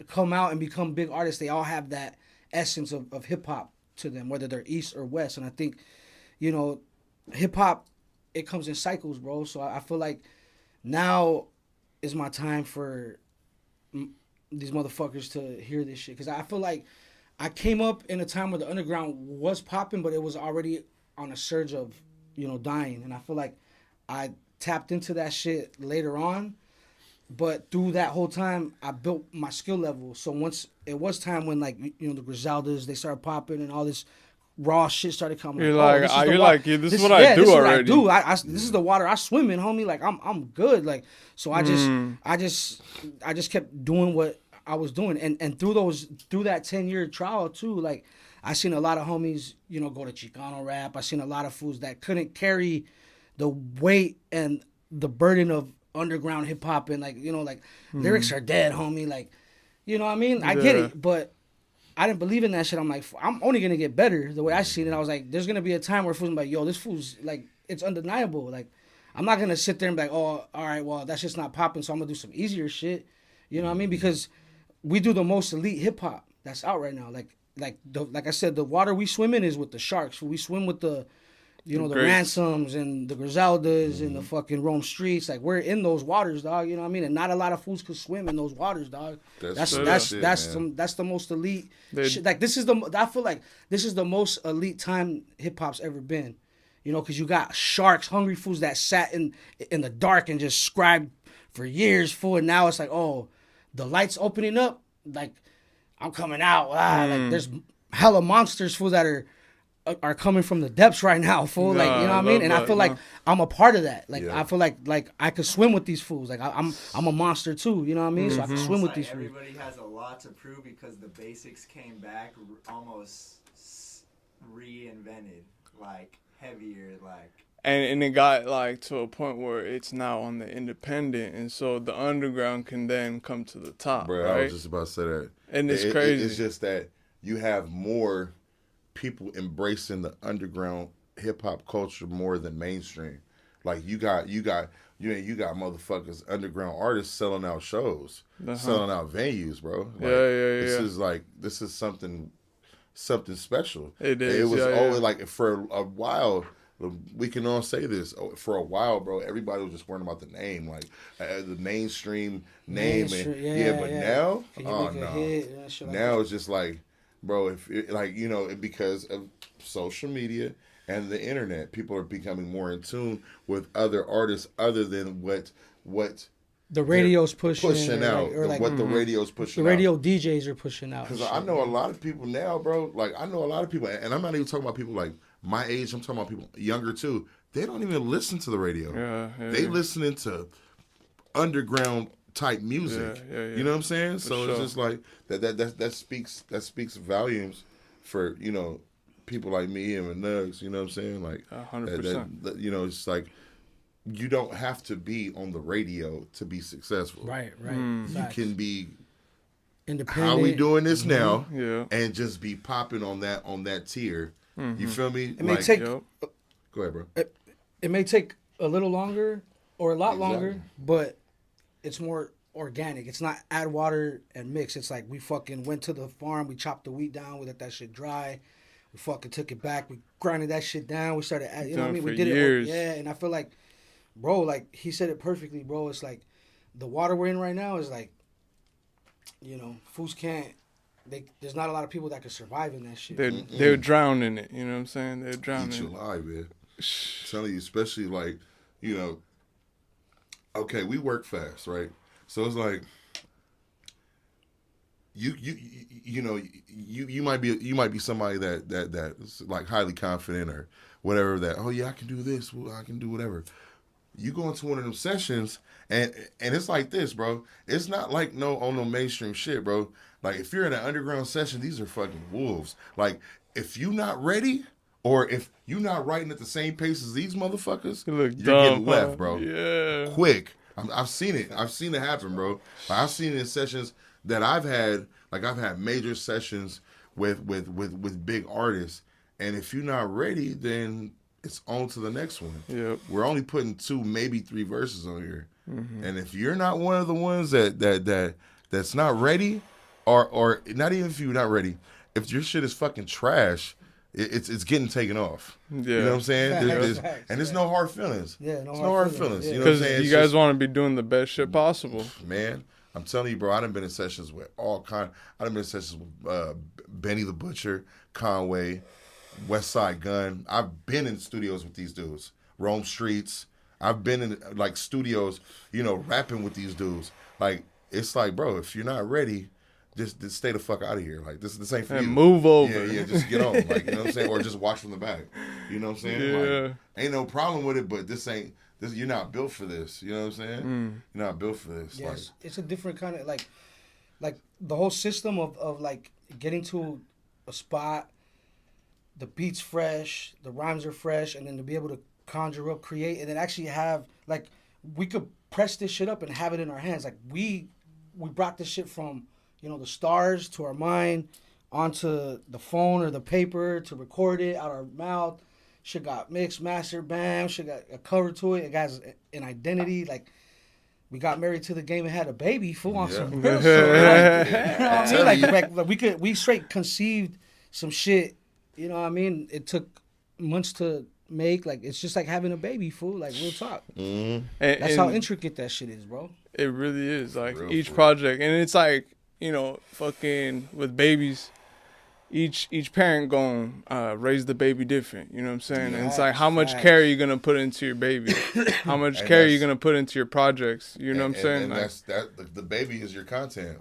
come out and become big artists, they all have that essence of hip hop to them, whether they're East or West. And I think hip hop, it comes in cycles, bro. So I feel like now is my time for these motherfuckers to hear this shit, because I feel like I came up in a time where the underground was popping, but it was already on a surge of dying, and I feel like I tapped into that shit later on, but through that whole time I built my skill level. So once it was time when like the Griseldas, they started popping and all this raw shit started coming. You're this is what I do already. This is the water I swim in, homie. Like I'm good. Like so I just kept doing what I was doing, and through that 10-year trial too. Like I seen a lot of homies go to Chicano rap. I seen a lot of fools that couldn't carry the weight and the burden of underground hip hop, and like lyrics are dead, homie. Like what I mean? I get it, but I didn't believe in that shit. I'm like, I'm only gonna get better. The way I seen it, I was like, there's gonna be a time where fools like, yo, this fool's like, it's undeniable. Like, I'm not gonna sit there and be like, oh, all right, well, that's just not popping, so I'm gonna do some easier shit. You know what I mean? Because we do the most elite hip hop that's out right now. Like I said, the water we swim in is with the sharks. We swim with the the Ransoms and the Griseldas and the fucking Rome Streets. Like we're in those waters, dog. You know what I mean? And not a lot of fools could swim in those waters, dog. That's the most elite shit. Like I feel like this is the most elite time hip hop's ever been. Because you got sharks, hungry fools that sat in the dark and just scribed for years, fool. And now it's like, oh, the lights opening up. Like I'm coming out. Like there's hella monsters, fool, that are coming from the depths right now, fool. Like what I mean? And I feel like I'm a part of that. Like I feel like I could swim with these fools. Like I'm a monster too. You know what I mean? So I can swim with these fools. Everybody has a lot to prove because the basics came back almost reinvented, like heavier, like. and it got like to a point where it's now on the independent, and so the underground can then come to the top. Bro, right? I was just about to say that. And it's crazy. It's just that you have more people embracing the underground hip hop culture more than mainstream. Like you got motherfuckers, underground artists selling out shows, selling out venues, bro. Like, This is something special. It is. It was always like for a while. We can all say this. For a while, bro, everybody was just worrying about the name, like the mainstream name. But now, now it's just like, bro, because of social media and the internet, people are becoming more in tune with other artists other than what the radio's pushing out, what the radio's pushing out. The radio DJs are pushing out. Because I know a lot of people now, bro. Like, I know a lot of people, and I'm not even talking about people like my age. I'm talking about people younger too. They don't even listen to the radio. They listening to underground type music. You know what I'm saying? So it's just like that speaks volumes for people like me and Nugs. You know what I'm saying? Like 100%. It's like you don't have to be on the radio to be successful. Right. You can be independent. How we doing this now? And just be popping on that tier. You feel me? It may take. Go ahead, bro. It may take a little longer or a lot longer, but it's more organic. It's not add water and mix. It's like we fucking went to the farm, we chopped the wheat down, we let that shit dry, we fucking took it back, we grinded that shit down, we started adding, you know what I mean? We did years. it. And I feel like, bro, like he said it perfectly, bro. It's like the water we're in right now is like, fools can't. There's not a lot of people that can survive in that shit. They'll drown in it. You know what I'm saying? They'll drown Eat in you it. alive, man. I'm telling you, especially like, okay, we work fast, right? So it's like you might be somebody that's like highly confident or whatever. That I can do this, I can do whatever. You go into one of them sessions and it's like this, bro. It's not like no mainstream shit, bro. Like if you're in an underground session, these are fucking wolves. Like if you not ready or if you not writing at the same pace as these motherfuckers, you're getting left, bro. Yeah. Quick. I've seen it. I've seen it happen, bro. Like, I've seen it in sessions that I've had. Like I've had major sessions with big artists, and if you're not ready, then it's on to the next one. Yep. We're only putting 2, maybe 3 verses on here, and if you're not one of the ones that's not ready, or not even if you're not ready, if your shit is fucking trash, it's getting taken off. Yeah. You know what I'm saying? There's no hard feelings. Yeah, no hard feelings. Yeah. You know what I'm saying? You guys want to be doing the best shit possible. Man, I'm telling you, bro, I done been in sessions with all kind. I done been in sessions with Benny the Butcher, Conway, West Side Gun. I've been in studios with these dudes. Rome Streets. I've been in like studios, rapping with these dudes. Like, it's like, bro, if you're not ready, just stay the fuck out of here. Like, this ain't for you. Move over. Yeah, just get on. Like, you know what I'm saying? Or just watch from the back. You know what I'm saying? Yeah. Like, ain't no problem with it, but you're not built for this. You know what I'm saying? You're not built for this. Yes. Like, it's a different kind of, like the whole system of like getting to a spot, the beat's fresh, the rhymes are fresh, and then to be able to conjure up, create, and then actually have, like, we could press this shit up and have it in our hands. Like, we brought this shit from, the stars to our mind, onto the phone or the paper to record it out our mouth. Shit got mixed, mastered, bam. Shit got a cover to it. It has an identity. Like, we got married to the game and had a baby. Full on some real shit. You know what I mean? Like we straight conceived some shit. You know what I mean? It took months to make. Like, it's just like having a baby, fool. Like, real talk. Mm-hmm. That's how intricate that shit is, bro. It really is. Like, real each project, and it's like, fucking with babies, each parent gonna raise the baby different. You know what I'm saying? And it's like, how much care are you gonna put into your baby? How much care are you gonna put into your projects? You know what I'm saying? And like, the baby is your content.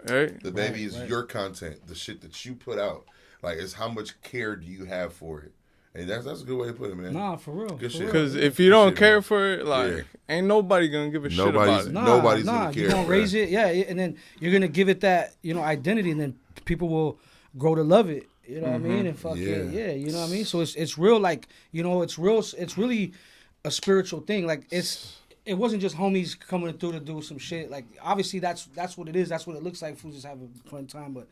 Right? The baby is your content. The shit that you put out. Like, it's how much care do you have for it? And that's a good way to put it, man. Nah, for real. Good shit. Because if you don't care for it, like, ain't nobody gonna give a shit about it. Nobody's gonna care. You're gonna raise it, and then you're gonna give it that, identity, and then people will grow to love it. You know what I mean? And fucking yeah, you know what I mean? So it's real, like, you know, it's really a spiritual thing. Like it wasn't just homies coming through to do some shit. Like obviously that's what it is. That's what it looks like. Fools just having a fun time, but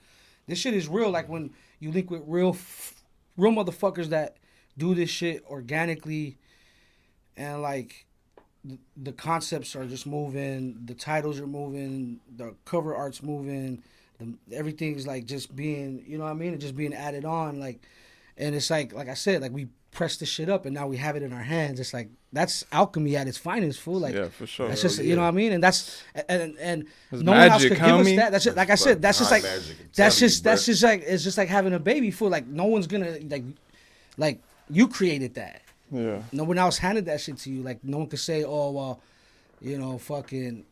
this shit is real. Like when you link with real motherfuckers that do this shit organically, and like the concepts are just moving, the titles are moving, the cover art's moving, everything's like just being, you know what I mean, and just being added on, like, and it's like I said, like we press the shit up and now we have it in our hands. It's like that's alchemy at its finest, fool. Like yeah, for sure. That's just you know what I mean, and that's and no magic, one else could give us that. That's just, like I said, that's just like that's just like it's just like having a baby, fool. Like no one's gonna like you created that. Yeah. No one else handed that shit to you. Like no one could say, oh well, you know, fucking.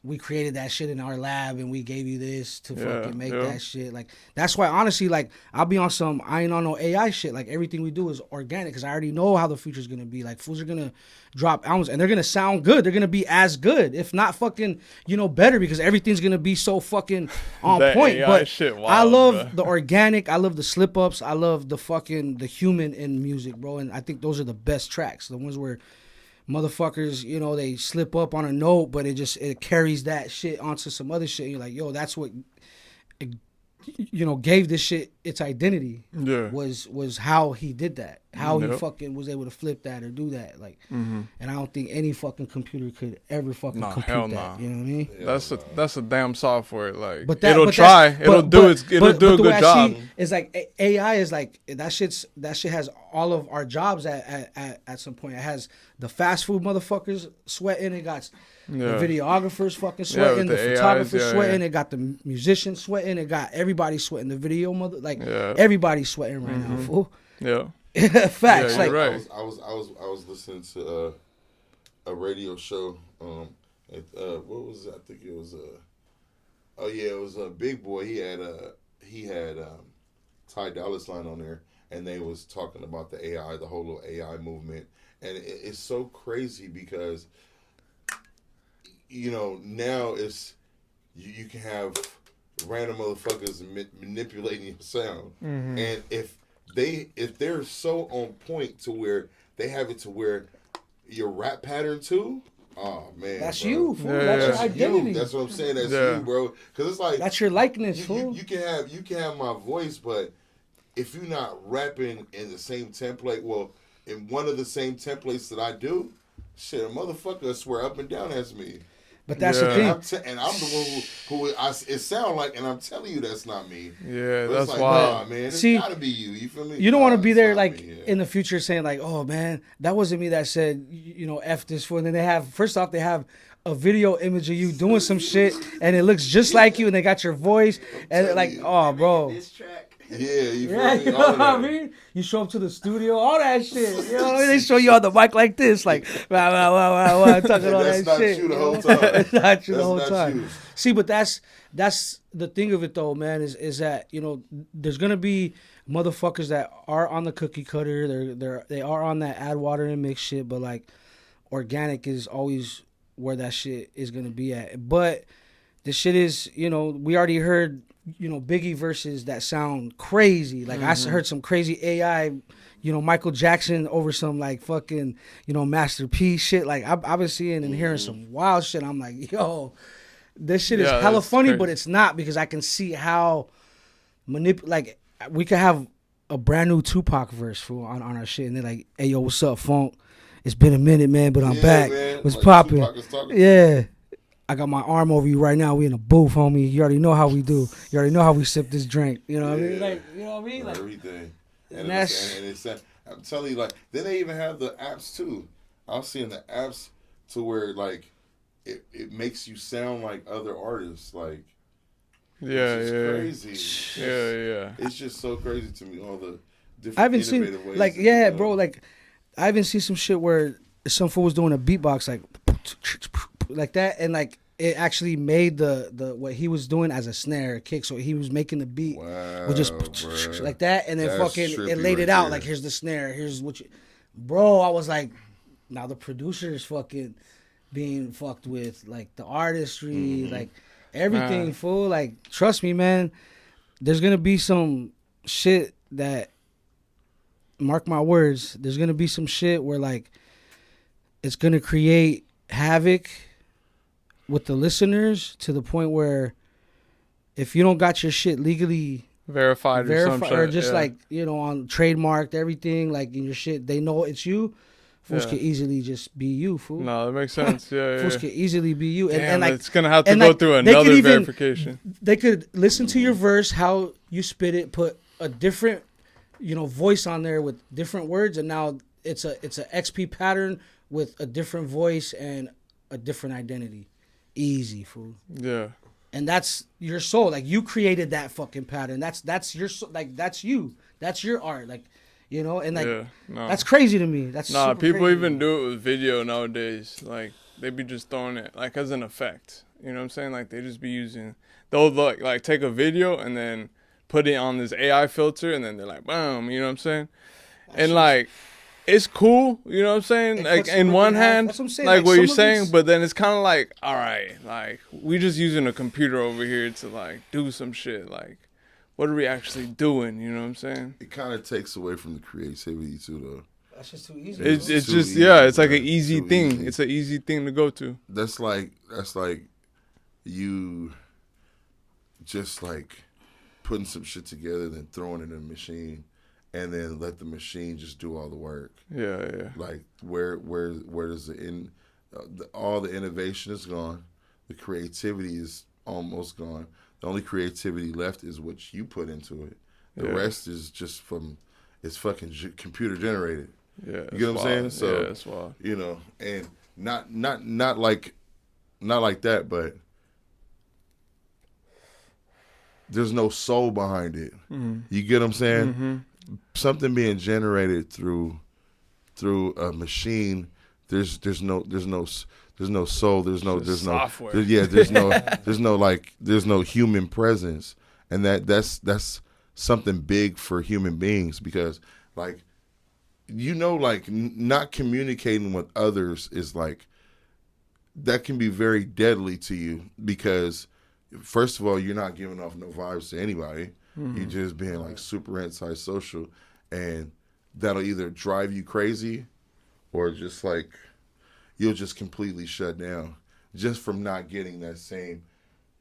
We created that shit in our lab and we gave you this to fucking make that shit. Like, that's why, honestly, like, I'll be on some, I ain't on no AI shit. Like, everything we do is organic because I already know how the future's going to be. Like, fools are going to drop albums and they're going to sound good. They're going to be as good, if not fucking, you know, better because everything's going to be so fucking on point. AI but shit wild, I love the organic. I love the slip-ups. I love the human in music, bro. And I think those are the best tracks. The ones where motherfuckers, you know, they slip up on a note, but it carries that shit onto some other shit. You're like, yo, that's what, you know, gave this shit its identity. Yeah, was how he did that, how he fucking was able to flip that or do that. Like, and I don't think any fucking computer could ever fucking compute that. You know what I mean? Yeah, that's a damn software. Like, but it'll do a good job. It's like AI is like that shit has all of our jobs at some point. It has the fast food motherfuckers sweating. It got the videographers fucking sweating. The photographers sweating. It got the musicians sweating. It got everybody sweating. The video everybody's sweating right now. Fool. Yeah. Facts. Yeah, like right. I was listening to a radio show. What was it? I think it was it was a Big Boy. He had Ty Dolla $ign on there, and they was talking about the AI, the whole little AI movement, and it's so crazy because you know now it's you can have random motherfuckers manipulating your sound, and if they're so on point to where they have it to where your rap pattern too. Oh man, that's bro. you, fool. That's your identity. That's what I'm saying. That's you, bro. Because it's like that's your likeness, fool. You can have my voice, but if you're not rapping in the same template, well, in one of the same templates that I do, shit, a motherfucker will swear up and down as me. But that's the thing. And I'm the one who it sound like, and I'm telling you that's not me. Yeah, but that's like, wild. Nah, man, it's gotta be you. You feel me? You don't want to be there like in the future saying like, oh man, that wasn't me that said, you know, F this fool. And then they have a video image of you doing some shit and it looks just like you and they got your voice and like, oh bro. This track. Yeah, you feel me? You know what I mean? You show up to the studio, all that shit. You know what I mean? They show you on the mic like this, like, wow, talking all that shit. That's not you the whole time. It's not you the whole time. See, but that's the thing of it though, man, is that, you know, there's gonna be motherfuckers that are on the cookie cutter, they are on that add water and mix shit, but like organic is always where that shit is gonna be at. But the shit is, you know, we already heard, you know, Biggie verses that sound crazy. Like I heard some crazy AI, you know, Michael Jackson over some like fucking, you know, Master P shit. Like I've been seeing and hearing some wild shit. I'm like, yo, this shit is hella funny, but it's not because I can see how like we could have a brand new Tupac verse on our shit, and they're like, hey yo, what's up, Phonk? It's been a minute, man, but I'm back. Man. What's like popping? Yeah. I got my arm over you right now. We in a booth, homie. You already know how we do. You already know how we sip this drink. You know what I mean? Like, you know what I mean? Like, everything. And it's I'm telling you, like, then they even have the apps too. I was seeing the apps to where like it makes you sound like other artists. Like, it's crazy. It's just so crazy to me. All the different I haven't seen ways like bro. Like I haven't seen some shit where some fool was doing a beatbox like that, and like it actually made the what he was doing as a snare, a kick. So he was making the beat with just like that, and then that's fucking it laid it out like, here's the snare, here's what you, bro. I was like, now the producer's fucking being fucked with, like the artistry, like everything, fool. Like trust me, man. There's gonna be some shit that, mark my words, there's gonna be some shit where like it's gonna create havoc with the listeners to the point where if you don't got your shit legally verified or some shit, or just like, you know, on trademarked everything, like in your shit, they know it's you. Fools can easily just be you, fool. No, that makes sense. Yeah, Fools can easily be you. And like, it's gonna have to go through another verification. They could listen to your verse, how you spit it, put a different, you know, voice on there with different words, and now it's a XP pattern with a different voice and a different identity. Easy, fool. Yeah. And that's your soul. Like, you created that fucking pattern. That's your soul. Like, that's you. That's your art. Like, you know, and like that's crazy to me. That's super people crazy. even do it with video nowadays. Like, they be just throwing it like as an effect. You know what I'm saying? Like, they just be using, they'll like take a video and then put it on this AI filter, and then they're like, boom. You know what I'm saying? And like, it's cool, you know what I'm saying? Like, in one hand, like what you're saying, but then it's kind of like, all right, like, we just using a computer over here to like do some shit. Like, what are we actually doing? You know what I'm saying? It kind of takes away from the creativity too, though. That's just too easy. It's just easy, it's like an easy too thing. easy. It's an easy thing to go to. That's like you just like putting some shit together, then throwing it in a machine, and then let the machine just do all the work. Yeah. Like, where does the all the innovation is gone, the creativity is almost gone. The only creativity left is what you put into it. The rest is just it's fucking computer generated. Yeah, you get what I'm saying? So that's wild. You know, and not like that, but there's no soul behind it. Mm-hmm. You get what I'm saying? Mm-hmm. Something being generated through a machine. There's no soul. There's no software. There's no human presence, and that's something big for human beings, because like, you know, like, not communicating with others is like, that can be very deadly to you, because first of all, you're not giving off no vibes to anybody. Mm-hmm. You're just being like super antisocial, and that'll either drive you crazy or just like you'll just completely shut down just from not getting that same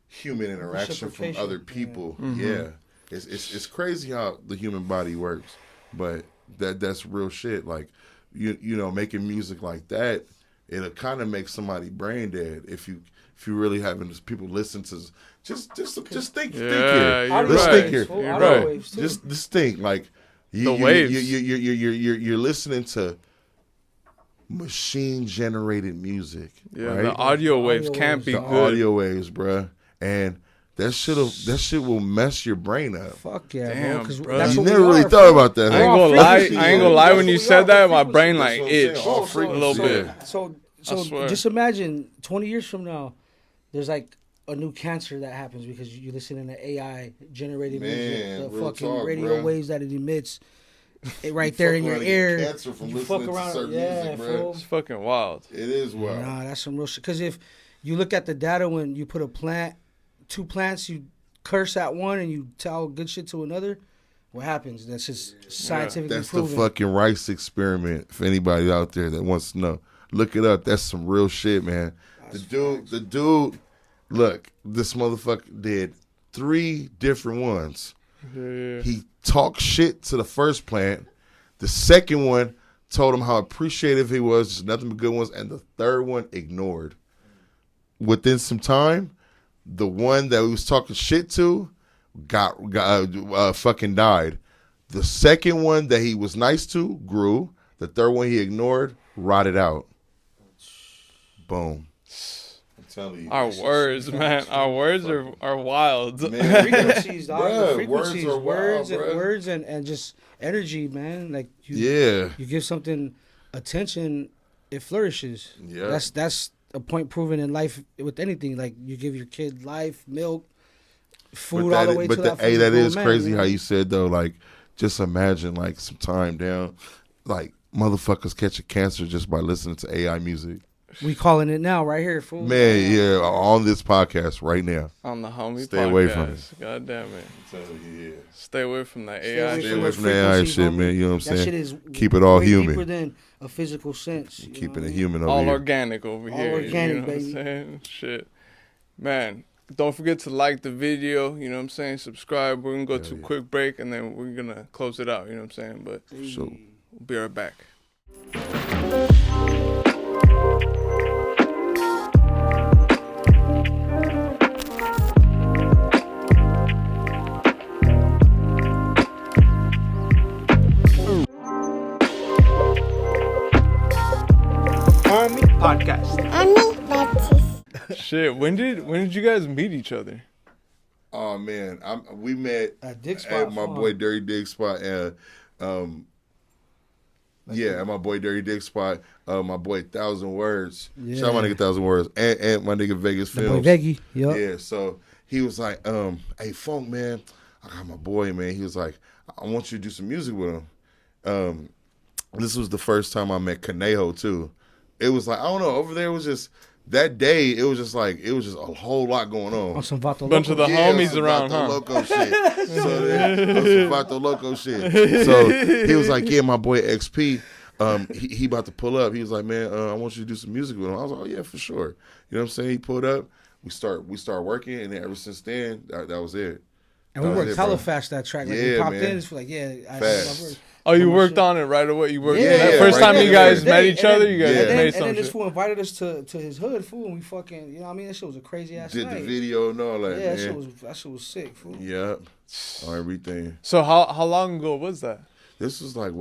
human interaction from other people. Yeah. Mm-hmm. Yeah. It's crazy how the human body works, but that's real shit. Like, you know, making music like that, it'll kind of make somebody brain dead if you really having people listen to. Just think here. Let's think here. Right. Just think, like, the waves. You're listening to machine generated music. Yeah, right? the audio waves can't be good. Audio waves, bruh, and that shit will mess your brain up. Fuck yeah, damn, bro. You never really thought about that. I ain't gonna lie. When you said that, my brain like itched a little bit. So just imagine 20 years from now, there's like a new cancer that happens because you listen to AI generated music, the fucking radio waves that it emits. Right there in your ear. Cancer from listening to certain music, bro. It's fucking wild. It is wild. Nah, that's some real shit. Because if you look at the data, when you put two plants, you curse at one and you tell good shit to another, what happens? That's just scientifically proven. That's the fucking Rice experiment. For anybody out there that wants to know, look it up. That's some real shit, man. The dude, look, this motherfucker did 3 different ones. Yeah. He talked shit to the first plant. The second one told him how appreciative he was, just nothing but good ones, and the third one ignored. Within some time, the one that he was talking shit to got fucking died. The second one that he was nice to grew. The third one he ignored rotted out. Boom. Our words, man. Our words are wild. Man, frequencies, dog. Bruh, frequencies, words words and just energy, man. Like you give something attention, it flourishes. Yeah. That's a point proven in life with anything. Like, you give your kid life, milk, food, all the way to that. Hey, that is crazy how you said though. Like, just imagine like some time down, like motherfuckers catching cancer just by listening to AI music. We calling it now, right here, fool. Man, yeah, on this podcast right now. On the Hawmie Stay podcast. away from it. God damn it. Yeah. Stay away from that AI Stay shit. away from that AI shit, homie. man. You know what I'm That saying? shit is Keep it all way human. deeper than a physical sense. You know Keeping what I it mean? human over All here. organic over All here. organic, you know baby. what I'm saying? Shit. Man, don't forget to like the video. You know what I'm saying? Subscribe. We're going to go to a quick break, and then we're going to close it out. You know what I'm saying? But So, we'll be right back. Hawmie podcast. Shit, when did you guys meet each other? oh man, we met At Dick at Spot, my fun. boy Dirty Dick Spot, and at my boy Dirty Dick Spot, my boy 1,000 Words. Yeah. Shout out my nigga 1,000 Words, and my nigga Vegas The boy Films. Veggie. Yup. Yeah, so he was like, hey Phonk, man, I got my boy, man. He was like, I want you to do some music with him. This was the first time I met Conejo too. It was like, I don't know, over there was just that day, it was just a whole lot going on. On some Vato Bunch of the Loco. homies some around, Vato huh? Loco shit. So some Vato Loco shit. So he was like, yeah, my boy XP, he about to pull up. He was like, man, I want you to do some music with him. I was like, oh yeah, for sure. You know what I'm saying? He pulled up. We start working, and then ever since then, that was it. And we That was worked it, bro. hella fast that track. Like we Yeah, popped man. in, it's like, Fast. Oh, you worked on it right away. You worked Yeah, that yeah, first right time there. you guys Yeah. met each other. You guys Yeah. made and some then this shit. fool invited us to his hood, fool, and we fucking, you know what I mean? That shit was a crazy ass Did night. the video and all that, Yeah, man. that shit was sick, fool. Yep. On everything. So how long ago was that? This was like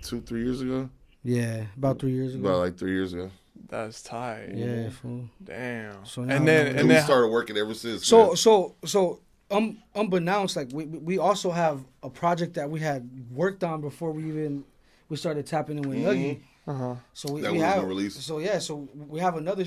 2-3 years ago? Yeah, about 3 years ago. About like 3 years ago. That's tight. Yeah, fool. Damn. So now and then And and we then started working ever since. So man. so unbeknownst, like we also have a project that we had worked on before we started tapping in with Nuggy. uh-huh. So we That wasn't have released. So yeah, so we have another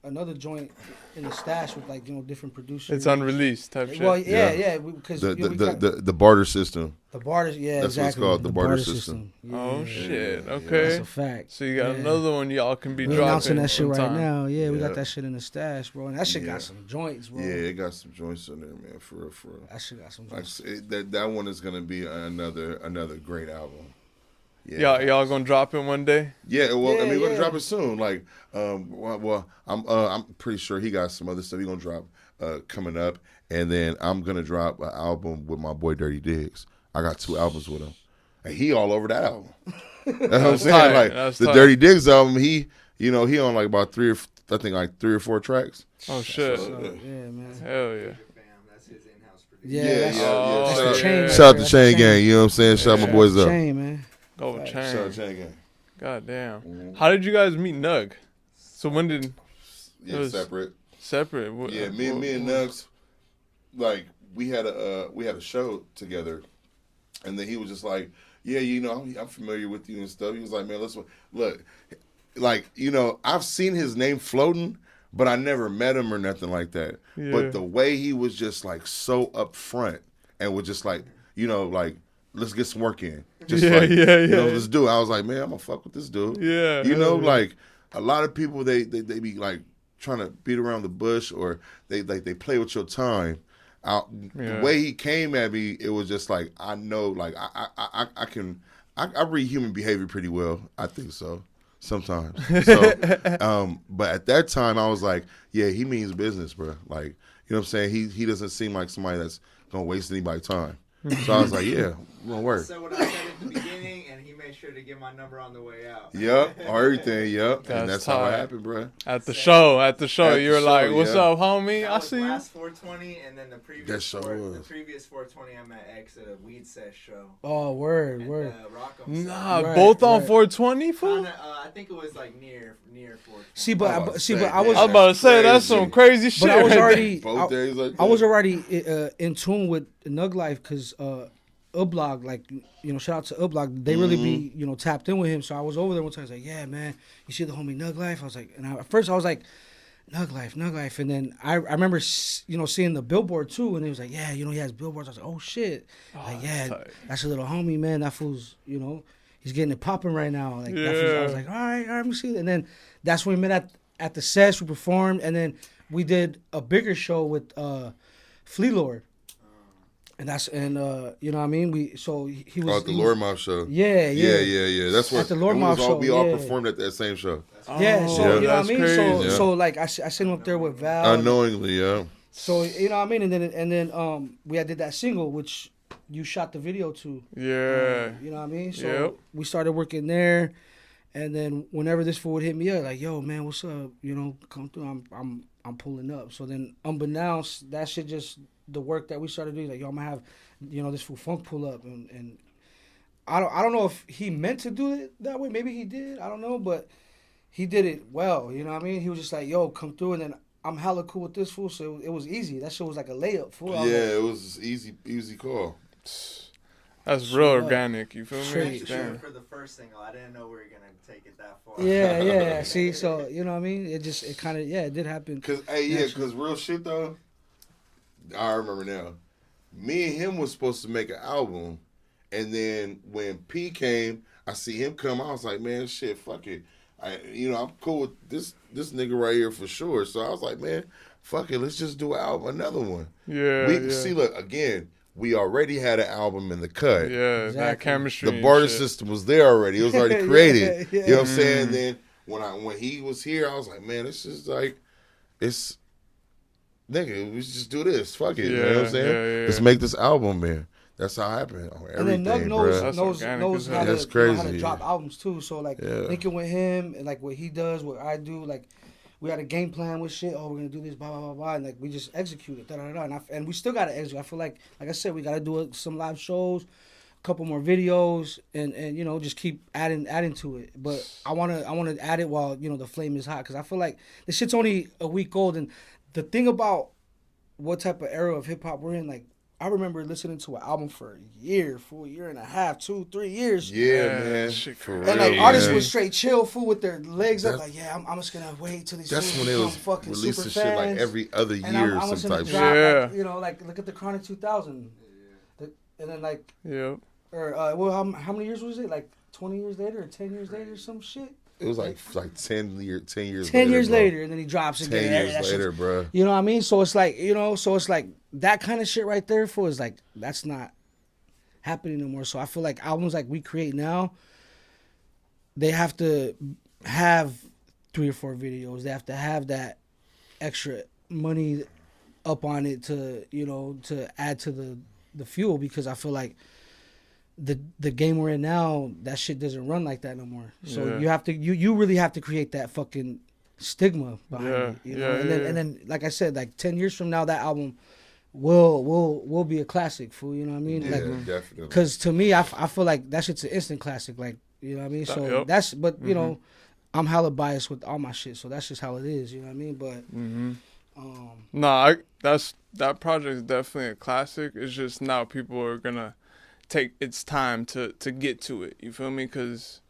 another joint in the stash with like different producers. It's unreleased type shit. Well, yeah, Yeah. because the barter system. the barter, yeah, That's what it's exactly. called, the barter system. Yeah, Oh shit. yeah. Okay. that's a fact. So you got Yeah. another one y'all can be We dropping. announcing that shit right sometime. now. Yeah, we Yeah. got that shit in the stash, bro, and that shit Yeah. got some joints, bro. Yeah, it got some joints in there, man. For real. That shit got some Like, joints. that one is gonna be another great album. Yeah. Y'all gonna drop it one day? Yeah, well, Yeah, I mean, we're gonna yeah. drop it soon. Like, I'm pretty sure he got some other stuff he gonna drop coming up, and then I'm gonna drop an album with my boy Dirty Diggs. I got 2 albums with him, and he all over that album. That's what I'm saying. tight. Like That's the tight. Dirty Diggs album, he on like about 3 or 4 tracks. Oh shit. So, Yeah, man. Hell yeah. Fam, that's his in-house producer. Yeah, Yeah, that's, yeah. that's Shout the chain. out- Shout out to That's Chain the Gang. You know what I'm saying? Shout out my boys up. Chain, man. Gold Facts. Shout out chain. Chain Gang. God damn. How did you guys meet Nug? So when did Yeah, It was- separate. separate? What- Yeah, me and Nugs, like we had a show together, and then he was just like, yeah, I'm familiar with you and stuff. He was like, man, let's look, like I've seen his name floating, but I never met him or nothing like that. Yeah. But the way he was just like so upfront and was just like, like let's get some work in, just Yeah, like yeah, yeah. let's do it. I was like, man, I'm gonna fuck with this dude. Yeah. Like a lot of people they be like trying to beat around the bush, or they play with your time. Yeah. The way he came at me, it was just like, I know, like I read human behavior pretty well. I think so sometimes. So, but at that time I was like, yeah, he means business, bro. Like, you know what I'm saying? He doesn't seem like somebody that's gonna waste anybody's time. So I was like, yeah, we're gonna work. So what I said at the beginning, and he made sure to get my number on the way out. Yep, or everything, yep. And That's that's how it tight. happened, bro. At the show, At you the were like, show, "What's yeah. up, homie? That I was see you." last 420, and then the previous That show the was. previous 420, I met X at a weed sesh show. Oh, word. Rockham. Nah, Right, both on right. 420, fool. Kinda, I think it was like near 420. See, but I was about to I say, was I was about to say that's Crazy. some crazy shit. but I was right already Both days like that. I was already in tune with Nuglife because Ublog, like, shout out to Ublog. They really be, tapped in with him. So I was over there one time. I was like, yeah, man, you see the homie Nuglife? I was like, and at first I was like, Nuglife. And then I remember, seeing the billboard too. And he was like, yeah, he has billboards. I was like, oh shit. Like, yeah, tight. that's a little homie, man. That fool's, he he's getting it popping right now. Like I was like, all right, let me see. And then that's when we met at the Sesh. We performed, and then we did a bigger show with Flea Lord. And you know what I mean? He was at the Lord Mob show. Yeah. That's what at the Lord Mob show. We all performed at that same show. Yeah, so you know what I mean? Crazy. So like I sent him up there with Val. Unknowingly, yeah. So you know what I mean? And then we did that single which you shot the video to. Yeah. You know what I mean? So we started working there, and then whenever this fool would hit me up, like, yo man, what's up? You know, come through. I'm pulling up. So then unbeknownst, that shit just the work that we started doing, like, yo, I'm gonna have, you know, this fool Phonk pull up, and I don't know if he meant to do it that way. Maybe he did. I don't know, but he did it well. You know what I mean? He was just like, yo, come through, and then I'm hella cool with this fool, so it was easy. That shit was like a layup, fool. It was easy call. That's real organic. You feel me? Sure, for the first single, I didn't know we were gonna take it that far. Yeah. See, so you know what I mean? It did happen. Cause real shit though. I remember now. Me and him was supposed to make an album, and then when P came, I see him come. I was like, man, shit, fuck it. I'm cool with this nigga right here for sure. So I was like, man, fuck it, let's just do an album, another one. Yeah. See, look again. We already had an album in the cut. Yeah, exactly. that chemistry. The barter system was there already. It was already created. Yeah. You know what I'm saying? Then when he was here, I was like, man, it's just like nigga, we should just do this. Fuck it. You know what I'm saying? Yeah. Let's make this album, man. That's how it happened. Everything, and then Nug knows how That's to, crazy. how to drop albums too. So like thinking with him and like what he does, what I do, like we had a game plan with shit. Oh, we're gonna do this, blah blah blah blah, and like we just executed, and we still gotta execute. I feel like I said, we gotta do some live shows, a couple more videos, and you know just keep adding to it. But I wanna add it while you know the flame is hot, because I feel like this shit's only a week old, and the thing about what type of era of hip hop we're in, like. I remember listening to an album for a year and a half, 2-3 years. Yeah, man. For real, and like artists would straight chill, fool, with their legs up, like, yeah, I'm just gonna wait till these. That's when it was fucking releasing super shit fans. like every other year, I'm some type shit. like, you know, like look at the Chronic 2000, and then like, or how many years was it? Like 20 years later or 10 years later, some shit. It was like 10 years. 10 years later, and then he drops again. 10 years later, bro. You know what I mean? So it's like, that kind of shit right there for is like that's not happening no more. So I feel like albums like we create now, they have to have 3 or 4 videos. They have to have that extra money up on it to add to the fuel, because I feel like the game we're in now, that shit doesn't run like that no more. So you have to you really have to create that fucking stigma behind it. You know? And then like I said, like 10 years from now, that album will be a classic, fool. You know what I mean? Yeah, like, definitely. Because to me, I feel like that shit's an instant classic. Like, you know what I mean? So that's, but you know, I'm hella biased with all my shit, so that's just how it is. You know what I mean? But that project is definitely a classic. It's just now people are gonna take its time to get to it. You feel me? Because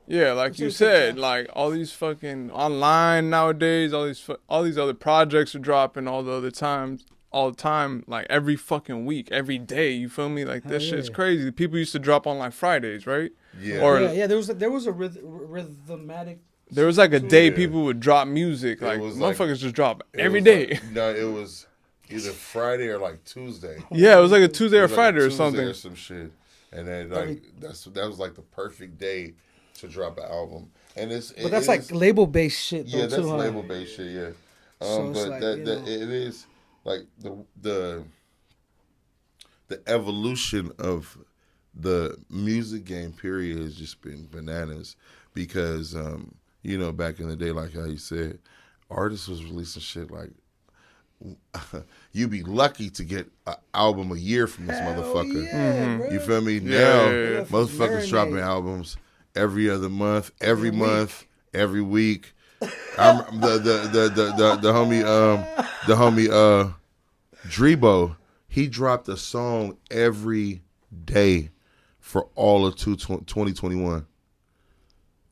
like you said, like all these fucking online nowadays, all these other projects are dropping all the time, like every fucking week, every day. You feel me? Like this shit's crazy. People used to drop on like Fridays, right? Yeah. There was a rhythmatic. There was like a day people would drop music. Like motherfuckers just drop every day. Like, no, it was either Friday or like Tuesday. Yeah, it was like a Tuesday or Friday or something. Or some shit. And then like that was like the perfect day to drop an album. And but that's like label based shit though. Yeah, that's label based shit, yeah. So but like, it is like the evolution of the music game period has just been bananas, because back in the day, like how you said, artists was releasing shit like you'd be lucky to get an album a year from this motherfucker. Yeah, You feel me? Yeah, now yeah. motherfuckers dropping albums every other month, every week. I'm the homie Drebo, he dropped a song every day for all of 2021.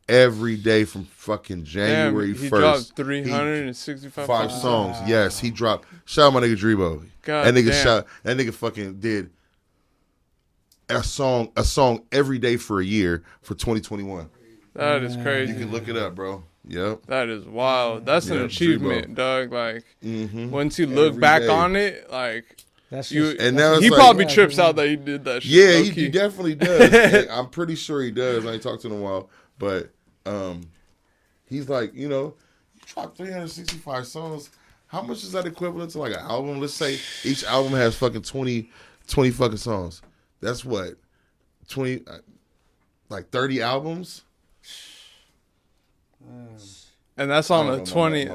Every day from fucking January 1st. He dropped 365 songs. Yes, he dropped. Shout out my nigga Drebo. God that nigga fucking did a song every day for a year for 2021. That is crazy. You can look it up, bro. Yep. That is wild. That's an achievement, dog. Like, once you look Every back day. on it, like, That's you, just, and now it's he like, probably trips out that he did that shit. Yeah, low-key. he definitely does. And I'm pretty sure he does. I ain't talked to him in a while, but he's like, you drop 365 songs. How much is that equivalent to like an album? Let's say each album has fucking 20 fucking songs. That's what 20, like 30 albums. And that's on a 20.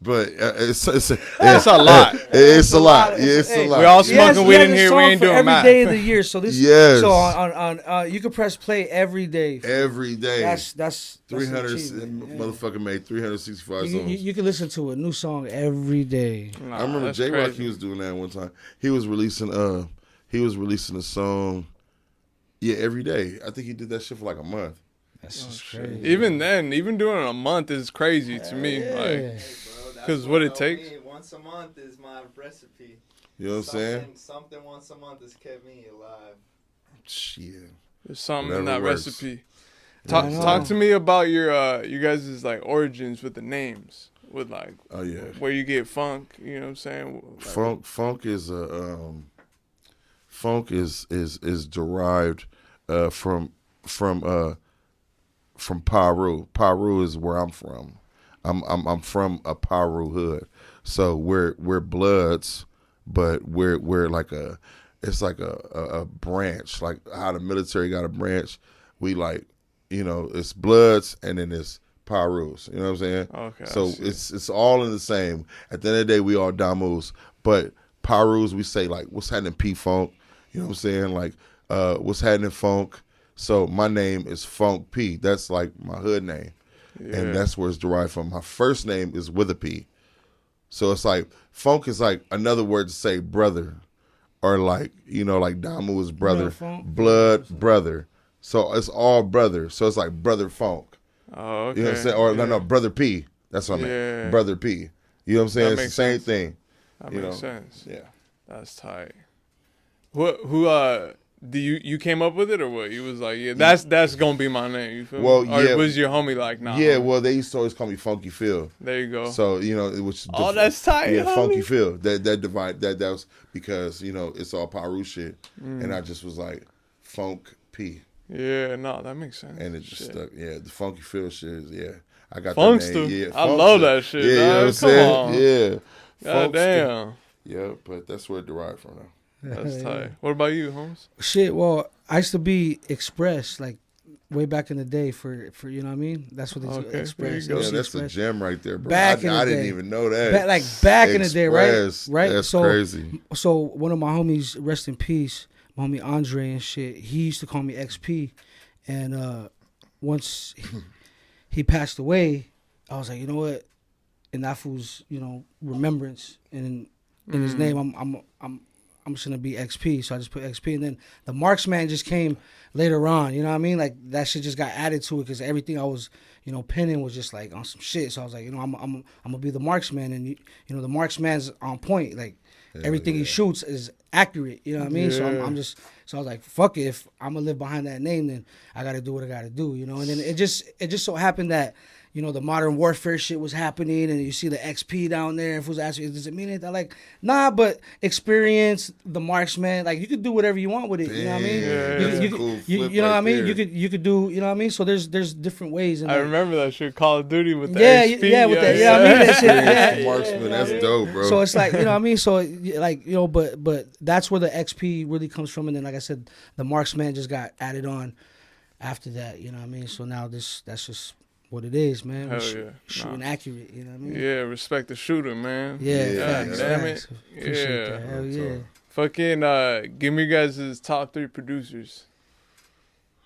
But it's That's a lot. It's a lot. Yeah, it's a lot. We all smoking weed in here. We ain't doing every math. day of the year. So this, Yes. So on you can press play every day. Every day. That's 300 an achievement, motherfucker made 365 songs. You can listen to a new song every day. Nah, I remember that's J Rock. crazy. He was doing that one time. He was releasing a song. Yeah, every day. I think he did that shit for like a month. That's just crazy. Even then, even doing it a month is crazy to me. Like, because what it takes. Once a month is my recipe. You know what I'm saying? Something once a month has kept me alive. Shit. There's something in Whatever that works. recipe. Talk to me about your you guys' like origins with the names. With like, Oh yeah. where you get Phonk. You know what I'm saying? Like, Phonk is a Phonk is derived from Paru. Paru is where I'm from. I'm from a Paru hood, so we're Bloods, but we're like it's like a branch, like how the military got a branch. We like, it's Bloods and then it's Parus. You know what I'm saying? Okay. So it's all in the same. At the end of the day, we all Damus, but Parus we say like, what's happening, P Phonk? You know what I'm saying? Like, what's happening, Phonk? So my name is Phonk P. That's like my hood name. Yeah. And that's where it's derived from. My first name is with a P. So it's like, Phonk is like another word to say brother. Or like, like Damu is brother. Blood, brother. So it's all brother. So it's like Brother Phonk. Oh, okay. You know what I'm saying? Or no, Brother P. That's what I meant. Brother P. You know what I'm saying? It's the same thing. That makes sense. Yeah. That's tight. Who do you came up with it or what? You was like, yeah, that's gonna be my name. You feel me? Or was your homie like, nah? Yeah, well, they used to always call me Funky Phil. There you go. So which that's tight. Yeah, homie. Funky Phil. That was because it's all Paru shit, and I just was like Phonk P. Yeah, no, that makes sense. And it just stuck. Yeah, the Funky Phil shit is I got Funkster. that name. Yeah, I love that shit. Yeah, you know what I'm saying? On. Yeah. God damn. Yeah, but that's where it derived from now. That's tight. What about you, Holmes? Shit, well, I used to be Express, like way back in the day for you know what I mean? That's what they do, Express. There you go. Yeah, that's Express. a gem right there, bro. I didn't even know that. Back in the day, right? Express. That's crazy. So one of my homies, rest in peace, my homie Andre and shit, he used to call me XP. And once he passed away, I was like, you know what? In that fool's, remembrance and in his name, I'm just gonna be XP. So I just put XP, and then the Marxman just came later on. You know what I mean? Like that shit just got added to it because everything I was, penning was just like on some shit. So I was like, I'm gonna be the Marxman, and the Marxman's on point. Like everything he shoots is accurate. You know what I mean? Yeah. So I was like, fuck it. If I'm gonna live behind that name, then I gotta do what I gotta do. And then it just so happened that. The modern warfare shit was happening, and you see the XP down there. If it was asking, does it mean anything? Like, nah, but experience, the Marksman, like you could do whatever you want with it. You know what I mean? You know what I mean? You could do. You know what I mean? So there's different ways. I remember that shit, Call of Duty with the XP. Yeah, with that. Yeah, I mean that shit. Marksman, that's dope, bro. So it's like, you know what I mean? So like, but that's where the XP really comes from, and then like I said, the Marksman just got added on after that. You know what I mean? So now that's just what it is, man. Hell yeah. Shooting accurate, you know what I mean? Yeah, respect the shooter, man. Yeah, God facts. damn it. Appreciate that. Hell yeah. Fucking give me guys' top 3 producers.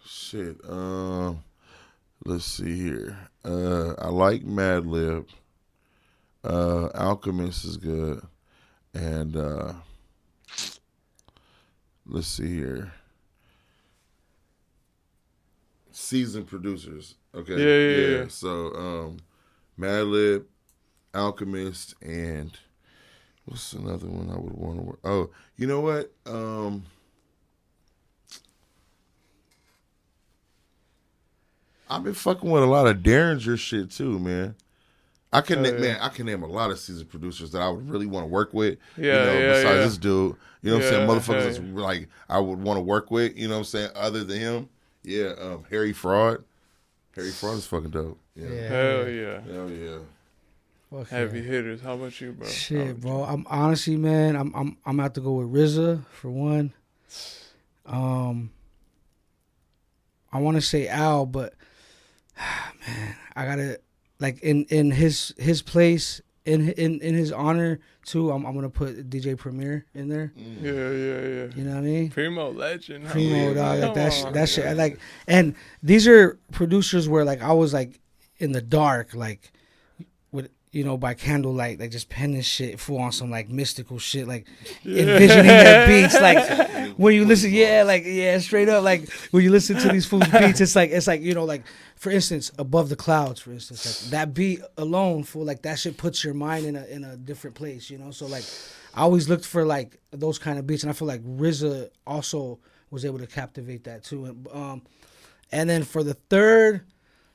Shit. Let's see here. I like Madlib. Alchemist is good. And let's see here. Seasoned producers. Okay. Yeah. So Madlib, Alchemist, and what's another one I would want to work? Oh, you know what? I've been fucking with a lot of Derringer shit too, man. I can name a lot of seasoned producers that I would really want to work with. Besides this dude, you know what I'm saying? Motherfuckers that's like I would want to work with. You know what I'm saying? Other than him, Harry Fraud. Harry Fraud is fucking dope. Yeah. Hell yeah. Hell yeah. Okay. Heavy hitters. How about you, bro? Shit, bro. I'm honestly, man. I'm gonna have to go with RZA for one. I want to say Al, but man, I gotta like in his place in his honor too. I'm gonna put DJ Premier in there. Yeah. You know what I mean? Primo legend. Primo, dog. Like that shit. Like, and these are producers where like I was like in the dark, like with by candlelight, like just penning shit full on some like mystical shit, like envisioning their beats, like when you listen, straight up, like when you listen to these fools' beats, it's like like for instance, Above the Clouds, for instance, like that beat alone, fool, like that shit puts your mind in a different place, so like I always looked for like those kind of beats, and I feel like RZA also was able to captivate that too, and then for the third,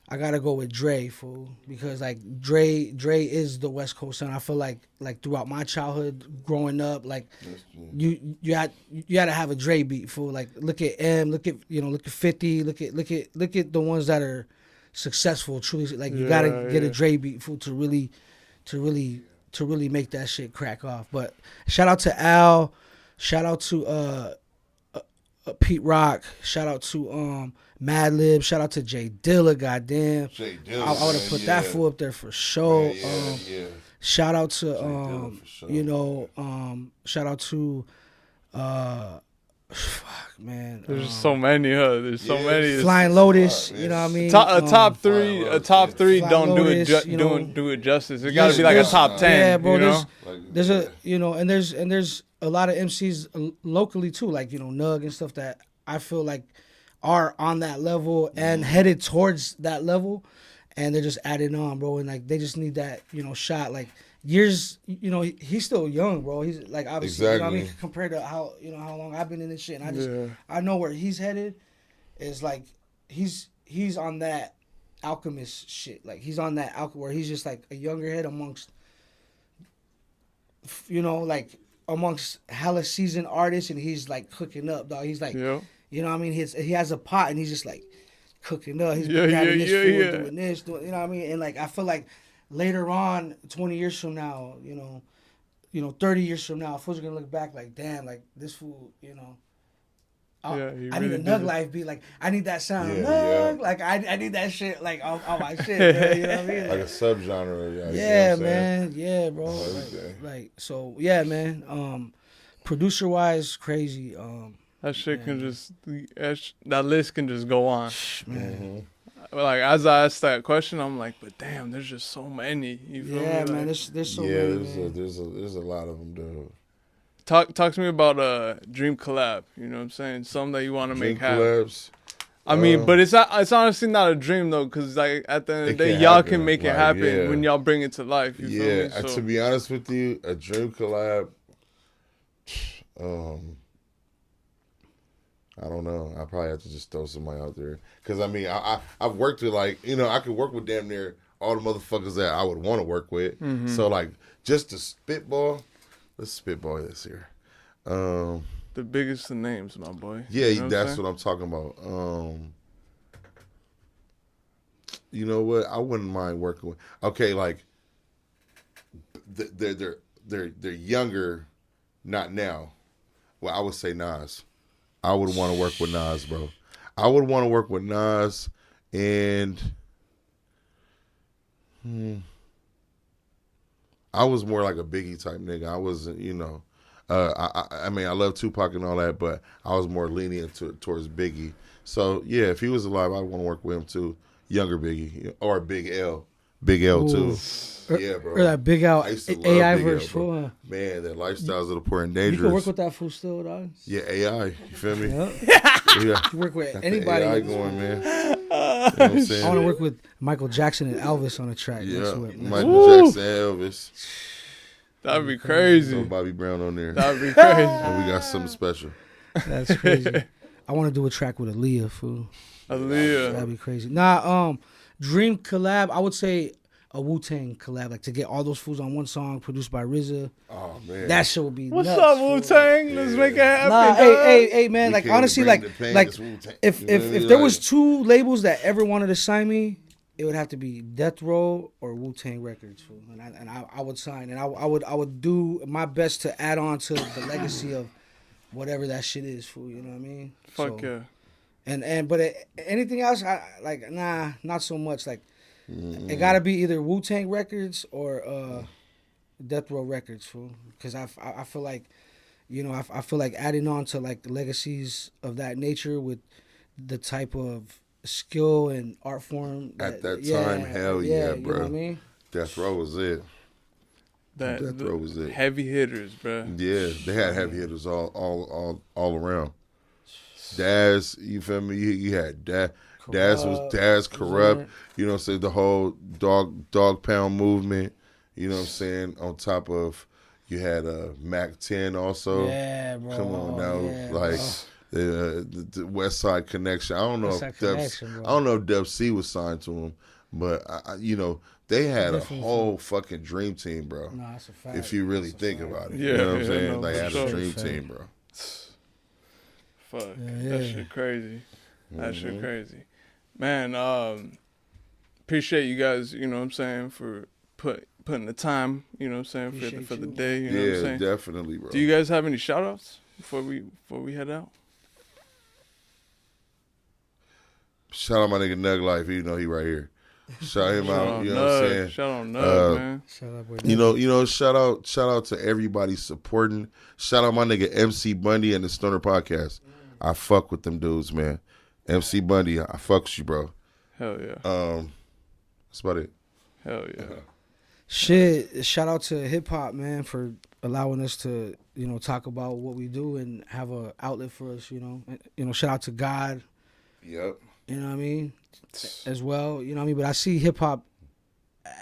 I gotta go with Dre, fool, because like Dre is the West Coast sound. I feel like throughout my childhood, growing up, like you had to have a Dre beat, fool. Like look at M, look at 50, look at the ones that are successful, truly. Like you gotta get a Dre beat, fool, to really make that shit crack off. But shout out to Al, shout out to Pete Rock, shout out to Madlib, shout out to Jay Dilla, goddamn. Jay Dilla, I would have put that fool up there for sure. Shout out to shout out to fuck man. There's so many, There's so many. Flying Lotus, you know what I mean? Top three don't do it justice. It gotta be like a top 10. Yeah, bro. There's a and there's a lot of MCs locally too, like Nug and stuff that I feel like are on that level and headed towards that level, and they're just adding on, bro. And like they just need that shot. Like years, he's still young, bro. He's like obviously, exactly. Compared to how how long I've been in this shit, and I know where he's headed. Is like he's on that alchemist shit. Like he's on that where he's just like a younger head amongst amongst hella seasoned artists, and he's like cooking up, dog. He's like, you know what I mean? He has a pot, and he's just like cooking up. He's grabbing this food, doing this, you know what I mean? And like I feel like later on, 20 years from now, 30 years from now, fools are gonna look back like, damn, like this fool, I need a Nuglife beat. Like I need that sound. Nug. Like I need that shit. Like all my shit. Bro, you know what I mean? Like a subgenre. Yeah, man. Yeah, bro. Like so. Yeah, man. Producer wise, crazy. That shit can that list can just go on. Man. Like as I asked that question, I'm like, but damn, there's just so many. You feel me? Man. There's so many. Yeah, there's a lot of them, dude. Talk to me about a dream collab. You know what I'm saying? Something that you want to make happen. Collabs. I mean, but it's honestly not a dream though, because like at the end of the day, y'all can make it happen when y'all bring it to life. You feel me? So, to be honest with you, a dream collab. I don't know. I probably have to just throw somebody out there, because I mean, I've worked with I could work with damn near all the motherfuckers that I would want to work with. Mm-hmm. So like just to spitball. Let's spitball this here. The biggest of names, my boy. Yeah, you know that's what I'm talking about. You know what? I wouldn't mind working with. Okay, like they're younger, not now. Well, I would say Nas. I would want to work with Nas, bro. I would want to work with Nas and. I was more like a Biggie type nigga. I wasn't, I mean, I love Tupac and all that, but I was more lenient towards Biggie. So, yeah, if he was alive, I'd want to work with him too. Younger Biggie, or Big L. Big L, too. Yeah, bro. Or that Big L AI verse. Man, that Lifestyles of the Poor and Dangerous. You can work with that fool still, dog. Yeah, AI. You feel me? Yep. You work with anybody. AI going, man. You know what I'm saying? I want to work with Michael Jackson and Elvis on the track. Yeah, Michael Jackson and Elvis. That'd be crazy. Throw Bobby Brown on there. That'd be crazy. And we got something special. That's crazy. I want to do a track with Aaliyah, fool. Aaliyah. That'd be crazy. Nah, dream collab. I would say a Wu-Tang collab, like to get all those fools on one song, produced by RZA. Oh man, That shit would be. What's nuts, up, fool. Wu-Tang? Let's make it happen. Nah, hey, man. We Like can't honestly, bring like the pain, like it's Wu-Tang. if You know, if there like- was two labels that ever wanted to sign me, it would have to be Death Row or Wu-Tang Records, fool. And I would sign, and I would do my best to add on to the legacy of whatever that shit is, fool. You know what I mean? Fuck So, yeah. But anything else, nah, not so much. Like it gotta be either Wu-Tang Records or Death Row Records, fool. Because I feel like, you know, I feel like adding on to like the legacies of that nature with the type of skill and art form At that time, hell yeah, you bro. know what I mean? Death Row was it. Death Row was it. Heavy hitters, bro. Yeah, they had heavy hitters all around. Daz, you feel me? You had Daz. Daz Corrupt. You know what I'm saying? The whole dog pound movement. You know what I'm saying? On top of, you had Mac 10 also. Yeah, bro. Come on now, Yeah, like bro. the West Side Connection. I don't know West if Side Connection, bro. I don't know if Def C was signed to him, but you know they had a whole fucking dream team, bro. No, that's a fact. If you really think about it, Yeah, you know what I'm yeah, saying? no, They for had sure. a dream team, bro. Fuck. Yeah. That shit crazy. That shit crazy. Man, appreciate you guys, you know what I'm saying, for putting the time, you know what I'm saying, for the day, you know what I'm Yeah, saying. definitely, bro. Do you guys have any shout outs before we head out? Shout out my nigga Nuglife, you know he right here. Shout him out, you know what I'm saying? Shout out Nug, man. Shout out, boy. You know, shout out to everybody supporting. Shout out my nigga MC Bundy and the Stoner Podcast. I fuck with them dudes, man. MC Bundy, I fuck with you, bro. Hell yeah. That's about it. Hell yeah. Shit, shout out to hip hop, man, for allowing us to, you know, talk about what we do and have a outlet for us, you know. And, you know, shout out to God, Yep. you know what I mean, as well, you know what I mean. But I see hip hop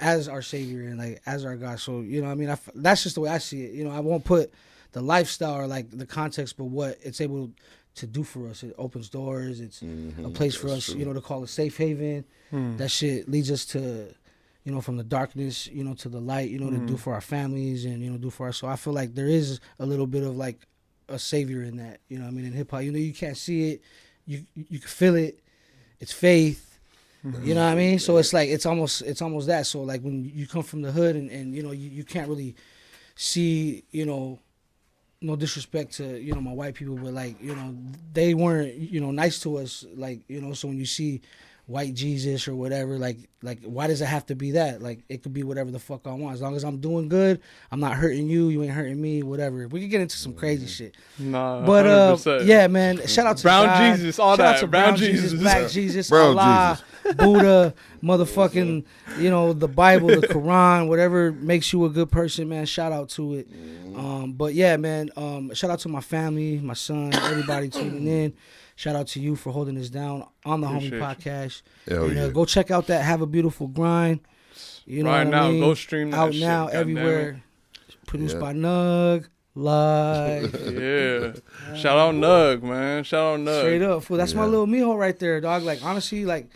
as our savior and like as our God. So you know what I mean. That's just the way I see it. You know, I won't put the lifestyle or like the context, but what it's able to do for us. It opens doors. It's a place for us, you know, to call a safe haven. That shit leads us to, you know, from the darkness, you know, to the light, you know, to do for our families and, you know, do for us. So I feel like there is a little bit of like a savior in that, you know what I mean, in hip hop. You know, you can't see it. You can feel it. It's faith. You know what I mean? So it's like, it's almost that. So like when you come from the hood and you know, you can't really see, you know, no disrespect to, you know, my white people, but like, you know, they weren't, you know, nice to us. Like, you know, so when you see white Jesus or whatever, like why does it have to be that? Like it could be whatever the fuck I want. As long as I'm doing good, I'm not hurting you, you ain't hurting me, whatever. We could get into some crazy shit. Nah, But 100%. yeah, man, shout out to Brown God. Jesus, all shout out that. to Brown Jesus, Jesus. Black Jesus, Brown Allah, Buddha, motherfucking, you know, the Bible, the Quran, whatever makes you a good person, man. Shout out to it. But yeah, man, shout out to my family, my son, everybody tuning in. Shout out to you for holding us down on the Appreciate Hawmie podcast. Hell And, yeah. go check out that Have a Beautiful Grind. You know Right what now, I mean? go stream that out shit, now goddamn everywhere. Produced Yeah. by Nug Live. Yeah. Shout out Nug, man. Shout out Nug. Straight up, fool. That's my Yeah. little mijo right there, dog. Like honestly, like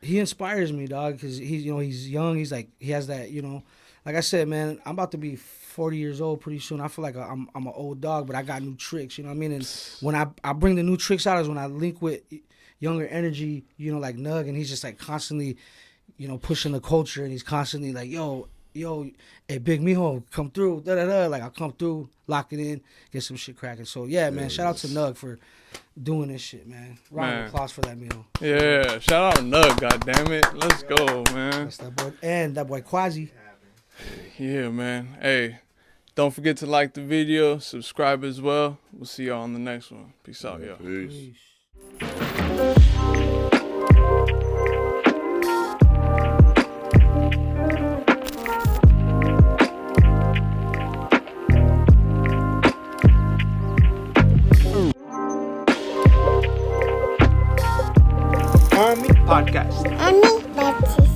he inspires me, dog, because he's, you know, he's young. He's like, he has that, you know, like I said, man, I'm about to be 40 years old pretty soon. I feel like I'm an old dog, but I got new tricks, you know what I mean? And when I bring the new tricks out is when I link with younger energy, you know, like Nug, and he's just like constantly, you know, pushing the culture, and he's constantly like, yo, hey, big mijo, come through, da-da-da. Like, I'll come through, lock it in, get some shit cracking. So, yeah, man, shout out to Nug for doing this shit, man. Round of applause for that mijo. Yeah. Shout out Nug, goddammit. Let's go, man. That's that boy. And that boy Quasi. Yeah, man. Hey, don't forget to like the video, subscribe as well. We'll see y'all on the next one. Peace out, y'all. Peace. Hawmie podcast. Hawmie, let's